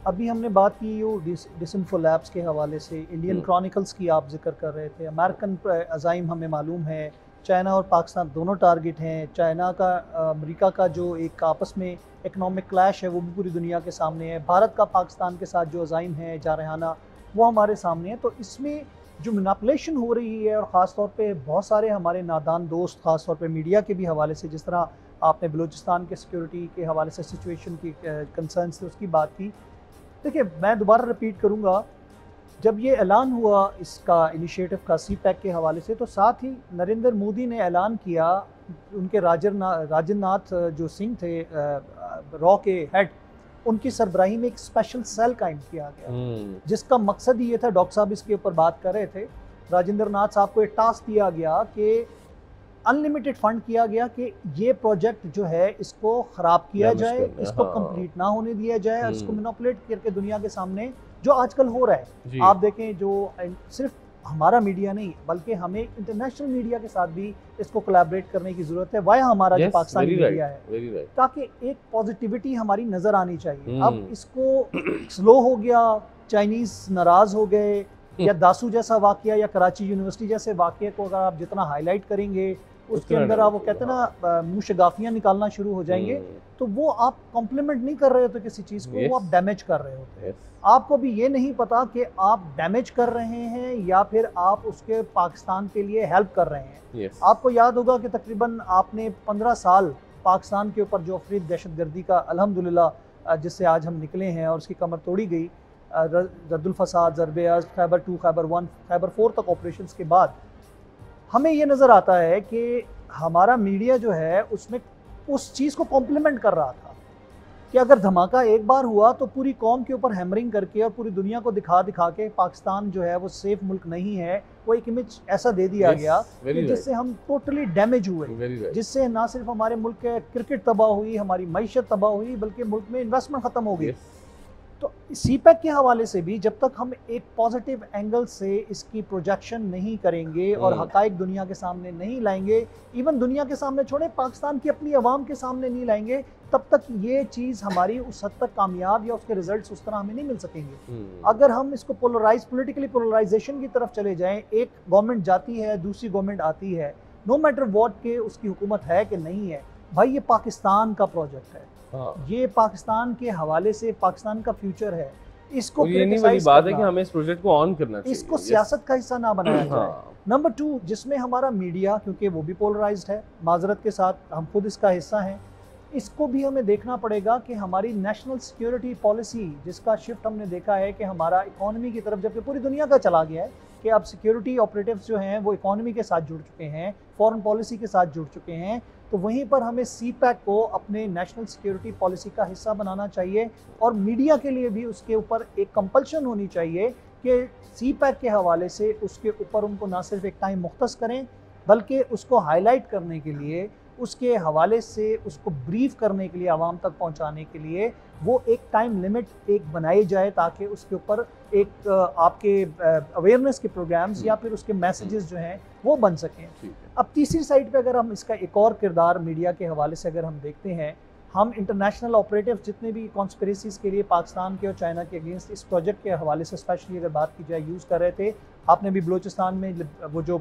अभी हमने बात की यो डिसइंफो लैब्स के हवाले से, इंडियन क्रॉनिकल्स की आप जिक्र कर रहे थे, अमेरिकन अज़ाइम हमें मालूम है, चाइना और पाकिस्तान दोनों टारगेट हैं। चाइना का अमेरिका का जो एक आपस में इकनॉमिक क्लैश है वो भी पूरी दुनिया के सामने है। भारत का पाकिस्तान के साथ जो अज़ाइम है जारहाना, वो हमारे सामने है। तो इसमें जो मैनिपुलेशन हो रही है, और ख़ास तौर पे बहुत सारे हमारे नादान दोस्त ख़ास तौर पे मीडिया के भी हवाले से, जिस तरह आपने बलूचिस्तान के सिक्योरिटी के हवाले से सिचुएशन की कंसर्न से उसकी बात की। देखिए, मैं दोबारा रिपीट करूँगा, जब ये ऐलान हुआ इसका इनिशिएटिव का सीपैक के हवाले से, तो साथ ही नरेंद्र मोदी ने ऐलान किया, उनके राजनाथ जो सिंह थे रॉ के हेड, उनकी सरबराही में एक स्पेशल सेल कायम किया गया, जिसका मकसद ये था, डॉक्टर साहब इसके ऊपर बात कर रहे थे, राजेंद्र नाथ साहब को एक टास्क दिया गया कि अनलिमिटेड फंड किया गया कि ये प्रोजेक्ट जो है इसको ख़राब किया जाए, इसको कंप्लीट ना होने दिया जाए, और इसको मैनिपुलेट करके दुनिया के सामने, जो आजकल हो रहा है आप देखें, जो सिर्फ हमारा मीडिया नहीं बल्कि हमें इंटरनेशनल मीडिया के साथ भी इसको कोलैबोरेट करने की ज़रूरत है, वाया हमारा जो पाकिस्तानी मीडिया है, ताकि एक पॉजिटिविटी हमारी नज़र आनी चाहिए। अब इसको स्लो हो गया, चाइनीज़ नाराज़ हो गए, या दासू जैसा वाक़या या कराची यूनिवर्सिटी जैसे वाक़े को अगर आप जितना हाईलाइट करेंगे, उसके अंदर आप वो कहते हैं ना मुँह शगाफियाँ निकालना शुरू हो जाएंगे, तो वो आप कॉम्प्लीमेंट नहीं कर रहे होते किसी चीज़ को, वो आप डैमेज कर रहे होते हैं। आपको भी ये नहीं पता कि आप डैमेज कर रहे हैं या फिर आप उसके पाकिस्तान के लिए हेल्प कर रहे हैं। आपको याद होगा कि तकरीबन आपने 15 साल पाकिस्तान के ऊपर जो अफरीद दहशतगर्दी का अल्हम्दुलिल्लाह जिससे आज हम निकले हैं और उसकी कमर तोड़ी गई, रद्दुल फसाद, ज़रबे-ए-अज़्ज़, खैबर 2, खैबर 1, खैबर 4 तक ऑपरेशंस के बाद हमें ये नज़र आता है कि हमारा मीडिया जो है उसमें उस चीज़ को कॉम्प्लीमेंट कर रहा था कि अगर धमाका एक बार हुआ तो पूरी कौम के ऊपर हैमरिंग करके और पूरी दुनिया को दिखा के पाकिस्तान जो है वो सेफ मुल्क नहीं है, वो एक इमेज ऐसा दे दिया गया कि जिससे हम टोटली डैमेज हुए, जिससे ना सिर्फ हमारे मुल्क के क्रिकेट तबाह हुई, हमारी मईशत तबाह हुई, बल्कि मुल्क में इन्वेस्टमेंट ख़त्म हो गई। तो सीपैक के हवाले से भी जब तक हम एक पॉजिटिव एंगल से इसकी प्रोजेक्शन नहीं करेंगे और हकाइक दुनिया के सामने नहीं लाएंगे, इवन दुनिया के सामने छोड़े पाकिस्तान की अपनी आवाम के सामने नहीं लाएंगे, तब तक ये चीज़ हमारी उस हद तक कामयाब या उसके रिजल्ट्स उस तरह हमें नहीं मिल सकेंगे। अगर हम इसको पोलराइजेशन की तरफ चले जाएं, एक गवर्नमेंट जाती है, दूसरी गवर्नमेंट आती है, नो मैटर वॉट के उसकी हुकूमत है कि नहीं है, भाई ये पाकिस्तान का प्रोजेक्ट है, ये पाकिस्तान के हवाले से पाकिस्तान का फ्यूचर है। इसको ये नहीं वाली बात है कि हमें इस प्रोजेक्ट को ऑन करना चाहिए, इसको सियासत का हिस्सा ना बनाया जाए। नंबर 2, जिसमें हमारा मीडिया, क्योंकि वो भी पोलराइज्ड है, माजरत के साथ हम खुद इसका हिस्सा हैं, इसको भी हमें देखना पड़ेगा कि हमारी नेशनल सिक्योरिटी पॉलिसी, जिसका शिफ्ट हमने देखा है कि हमारा इकोनॉमी की तरफ, जबकि पूरी दुनिया का चला गया है कि अब सिक्योरिटी ऑपरेटिव्स जो हैं वो इकोनॉमी के साथ जुड़ चुके हैं, फॉरेन पॉलिसी के साथ जुड़ चुके हैं, तो वहीं पर हमें सीपैक को अपने नेशनल सिक्योरिटी पॉलिसी का हिस्सा बनाना चाहिए, और मीडिया के लिए भी उसके ऊपर एक कंपल्शन होनी चाहिए कि सीपैक के हवाले से उसके ऊपर उनको ना सिर्फ एक टाइम मुख्तस करें, बल्कि उसको हाईलाइट करने के लिए, उसके हवाले से उसको ब्रीफ करने के लिए, आवाम तक पहुंचाने के लिए वो एक टाइम लिमिट एक बनाई जाए, ताकि उसके ऊपर एक आपके अवेयरनेस के प्रोग्राम्स या फिर उसके मैसेजेस जो हैं वो बन सकें। अब तीसरी साइड पे अगर हम इसका एक और किरदार मीडिया के हवाले से अगर हम देखते हैं, हम इंटरनेशनल ऑपरेटिव जितने भी कॉन्स्पिरेसीज के लिए पाकिस्तान के और चाइना के अगेंस्ट इस प्रोजेक्ट के हवाले से स्पेशली अगर बात की जाए यूज़ कर रहे थे। आपने भी बलूचिस्तान में वो जो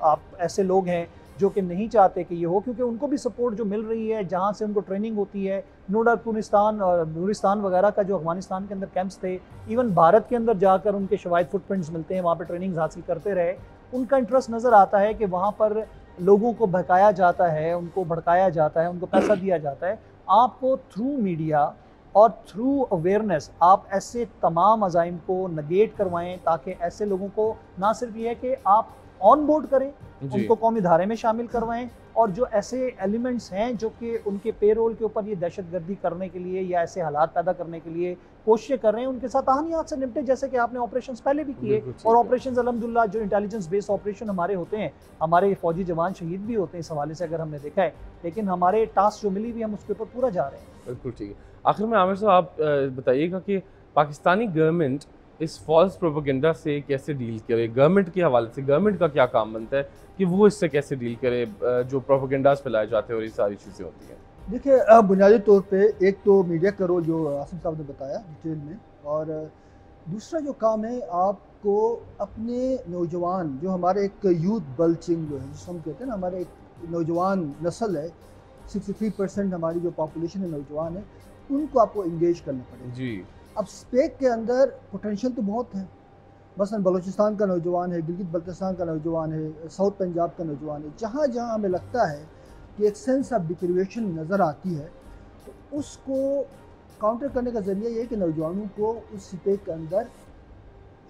आप ऐसे लोग हैं जो कि नहीं चाहते कि ये हो, क्योंकि उनको भी सपोर्ट जो मिल रही है, जहाँ से उनको ट्रेनिंग होती है, नूरिस्तान और नूरिस्तान वगैरह का जो अफगानिस्तान के अंदर कैंप्स थे, इवन भारत के अंदर जाकर उनके शवाहिद फुटप्रिंट्स मिलते हैं, वहाँ पर ट्रेनिंग हासिल करते रहे, उनका इंटरेस्ट नज़र आता है कि वहाँ पर लोगों को बहकाया जाता है, उनको भड़काया जाता है, उनको पैसा दिया जाता है। आपको थ्रू मीडिया और थ्रू अवेयरनेस आप ऐसे तमाम अज़ाइम को नेगेट करवाएं, ताकि ऐसे लोगों को ना सिर्फ ये है कि आप ऑन बोर्ड करें, उनको कौमी धारे में शामिल करवाएं, और जो ऐसे एलिमेंट्स हैं जो कि उनके पेरोल के ऊपर ये दहशतगर्दी करने के लिए या ऐसे हालात पैदा करने के लिए कोशिशें कर रहे हैं, उनके साथ आहनियात से निपटे, जैसे कि आपने ऑपरेशंस पहले भी किए। और ऑपरेशंस अल्हम्दुलिल्लाह जो इंटेलिजेंस बेस्ड ऑपरेशन हमारे होते हैं, हमारे फौजी जवान शहीद भी होते हैं इस हवाले से अगर हमने देखा है, लेकिन हमारे टास्क जो मिली हुई हम उसके ऊपर पूरा जा रहे हैं। बिल्कुल ठीक है। आखिर में आमिर साहब आप बताइएगा कि पाकिस्तानी गवर्नमेंट इस फॉल्स प्रोपेगेंडा से कैसे डील करे, गवर्नमेंट के हवाले से गवर्नमेंट का क्या काम बनता है कि वो इससे कैसे डील करे, जो प्रोपेगेंडास फैलाए जाते हैं और ये सारी चीज़ें होती हैं? देखिए, बुनियादी तौर पे एक तो मीडिया का रोल जो आसिम साहब ने बताया डिटेल में, और दूसरा जो काम है आपको अपने नौजवान जो हमारे एक यूथ बल्चिंग जो है जिसको हम कहते हैं ना, हमारे एक नौजवान नस्ल है, 63% हमारी जो पॉपुलेशन है नौजवान है, उनको आपको इंगेज करना पड़ेगा जी। अब स्पेक के अंदर पोटेंशियल तो बहुत है, मसलन बलूचिस्तान का नौजवान है, गिलगित बल्तिस्तान का नौजवान है, साउथ पंजाब का नौजवान है, जहाँ जहाँ हमें लगता है कि एक सेंस ऑफ डिप्रीवेशन नज़र आती है, तो उसको काउंटर करने का ज़रिया ये है कि नौजवानों को उस स्पेक के अंदर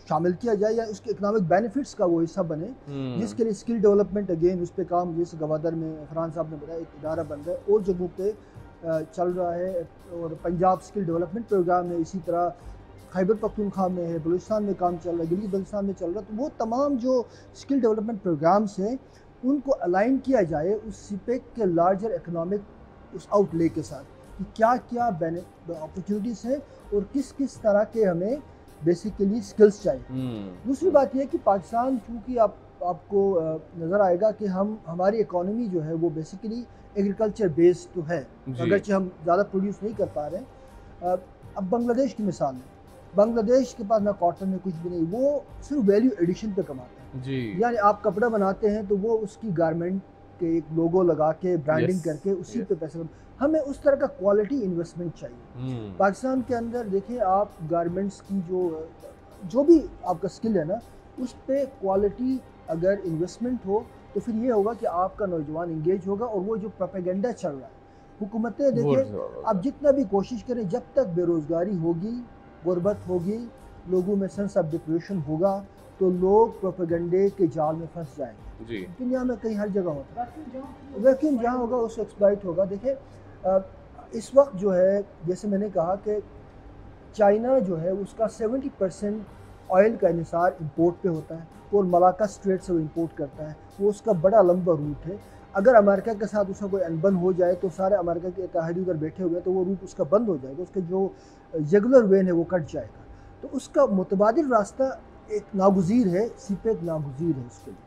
शामिल किया जाए या उसके इकनॉमिक बेनिफिट्स का वो हिस्सा बने, जिसके लिए स्किल डेवलपमेंट अगेन उस पर काम, जैसे गवादर में फरहान साहब ने बताया एक इदारा बन रहा है और जगहों पे चल रहा है, और पंजाब स्किल डेवलपमेंट प्रोग्राम है, इसी तरह खैबर पख्तूनख्वा में है, बलूचिस्तान में काम चल रहा है, गिलगित बल्तिस्तान में चल रहा है। तो वो तमाम जो स्किल डेवलपमेंट प्रोग्राम्स हैं उनको अलाइन किया जाए उस सीपेक के लार्जर इकनॉमिक उस आउटले के साथ, कि क्या क्या अपॉर्चुनिटीज़ हैं और किस किस तरह के हमें बेसिकली स्किल्स चाहिए। दूसरी बात यह है कि पाकिस्तान, चूँकि आपको नज़र आएगा कि हमारी इकॉनमी जो है वो बेसिकली एग्रीकल्चर बेस्ड तो है, अगरचे हम ज़्यादा प्रोड्यूस नहीं कर पा रहे हैं। अब बांग्लादेश की मिसाल है, बांग्लादेश के पास ना कॉटन में कुछ भी नहीं, वो सिर्फ वैल्यू एडिशन पे कमाते हैं जी। यानी आप कपड़ा बनाते हैं तो वो उसकी गारमेंट के एक लोगो लगा के ब्रांडिंग करके उसी पे पैसे, हमें उस तरह का क्वालिटी इन्वेस्टमेंट चाहिए। पाकिस्तान के अंदर देखिए आप गारमेंट्स की जो भी आपका स्किल है ना, उस पर क्वालिटी अगर इन्वेस्टमेंट हो तो फिर ये होगा कि आपका नौजवान इंगेज होगा। और वो जो प्रोपेगेंडा चल रहा है, हुकूमतें देखिए आप जितना भी कोशिश करें, जब तक बेरोज़गारी होगी, गुर्बत होगी, लोगों में सेंस ऑफ डिप्रेशन होगा, तो लोग प्रोपेगेंडे के जाल में फंस जाएंगे जी। दुनिया में कहीं हर जगह होता है, वैक्यूम जहाँ होगा उससे एक्सप्लॉइट होगा। देखिए इस वक्त जो है, जैसे मैंने कहा कि चाइना जो है उसका 70% ऑयल का इन्हिसार इंपोर्ट पे होता है और मलाक्का स्ट्रेट से वो इंपोर्ट करता है, वो उसका बड़ा लंबा रूट है। अगर अमेरिका के साथ उसका कोई अनबन हो जाए तो सारे अमेरिका के इत्तेहादी उधर बैठे हुए हैं, तो वो रूट उसका बंद हो जाएगा, उसका जो रेगुलर वेन है वो कट जाएगा। तो उसका मुतबादिल रास्ता एक नागुज़ीर है, सीपेक नागुज़ीर है उसके लिए।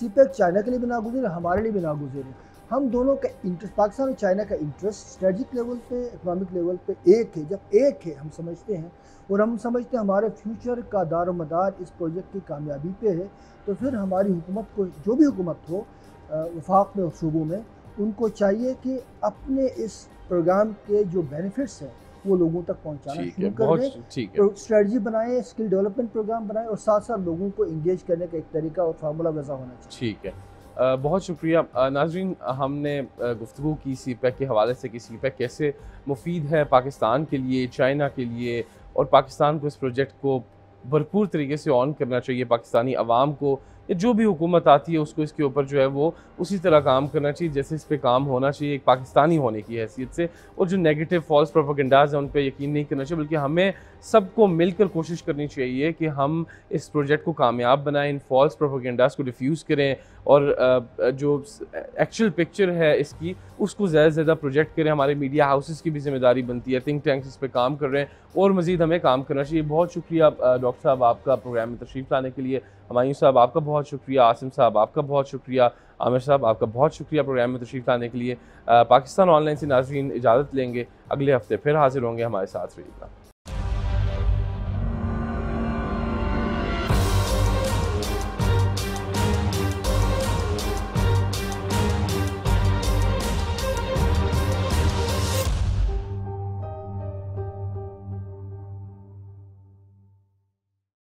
सीपेक चाइना के लिए भी नागुज़ीर है, हमारे लिए भी नागुज़ीर है। हम दोनों का इंटरेस्ट, पाकिस्तान और चाइना का इंटरेस्ट स्ट्रेटजिक लेवल पे, इकोनॉमिक लेवल पे एक है। जब एक है हम समझते हैं, और हम समझते हैं हमारे फ्यूचर का दारोमदार इस प्रोजेक्ट की कामयाबी पे है, तो फिर हमारी हुकूमत को, जो भी हुकूमत हो वफाक में और सूबों में, उनको चाहिए कि अपने इस प्रोग्राम के जो बेनिफिट्स हैं वो लोगों तक पहुंचाना शुरू कर दें, स्ट्रेटजी बनाएं, स्किल डेवलपमेंट प्रोग्राम बनाएं, और साथ साथ लोगों को इंगेज करने का एक तरीका और फार्मूला वज़ा होना चाहिए। ठीक है, बहुत शुक्रिया नाज़रीन। हमने गुफ्तगू की सीपेक के हवाले से कि सीपेक कैसे मुफीद है पाकिस्तान के लिए, चाइना के लिए, और पाकिस्तान को इस प्रोजेक्ट को भरपूर तरीके से ऑन करना चाहिए। पाकिस्तानी अवाम को या जो भी हुकूमत आती है उसको इसके ऊपर जो है वो उसी तरह काम करना चाहिए जैसे इस पे काम होना चाहिए एक पाकिस्तानी होने की हैसियत से। और जो नेगेटिव फॉल्स प्रोपेगेंडाज हैं उन पे यकीन नहीं करना चाहिए, बल्कि हमें सबको मिलकर कोशिश करनी चाहिए कि हम इस प्रोजेक्ट को कामयाब बनाएं, इन फॉल्स प्रोपेगेंडाज को डिफ्यूज़ करें, और जो एक्चुअल पिक्चर है इसकी उसको ज़्यादा से ज़्यादा प्रोजेक्ट करें। हमारे मीडिया हाउसेस की भी जिम्मेदारी बनती है, थिंक टैंक्स इस पर काम कर रहे हैं और मज़ीद हमें काम करना चाहिए। बहुत शुक्रिया डॉक्टर साहब आपका प्रोग्राम में तशरीफ़ लाने के लिए, हमायूं साहब आपका बहुत शुक्रिया, आसिम साहब आपका बहुत शुक्रिया, आमिर साहब आपका बहुत शुक्रिया प्रोग्राम में तशरीफ़ लाने के लिए। पाकिस्तान ऑनलाइन से नाज़रीन इजाज़त लेंगे, अगले हफ्ते फिर हाजिर होंगे, हमारे साथ रहिएगा।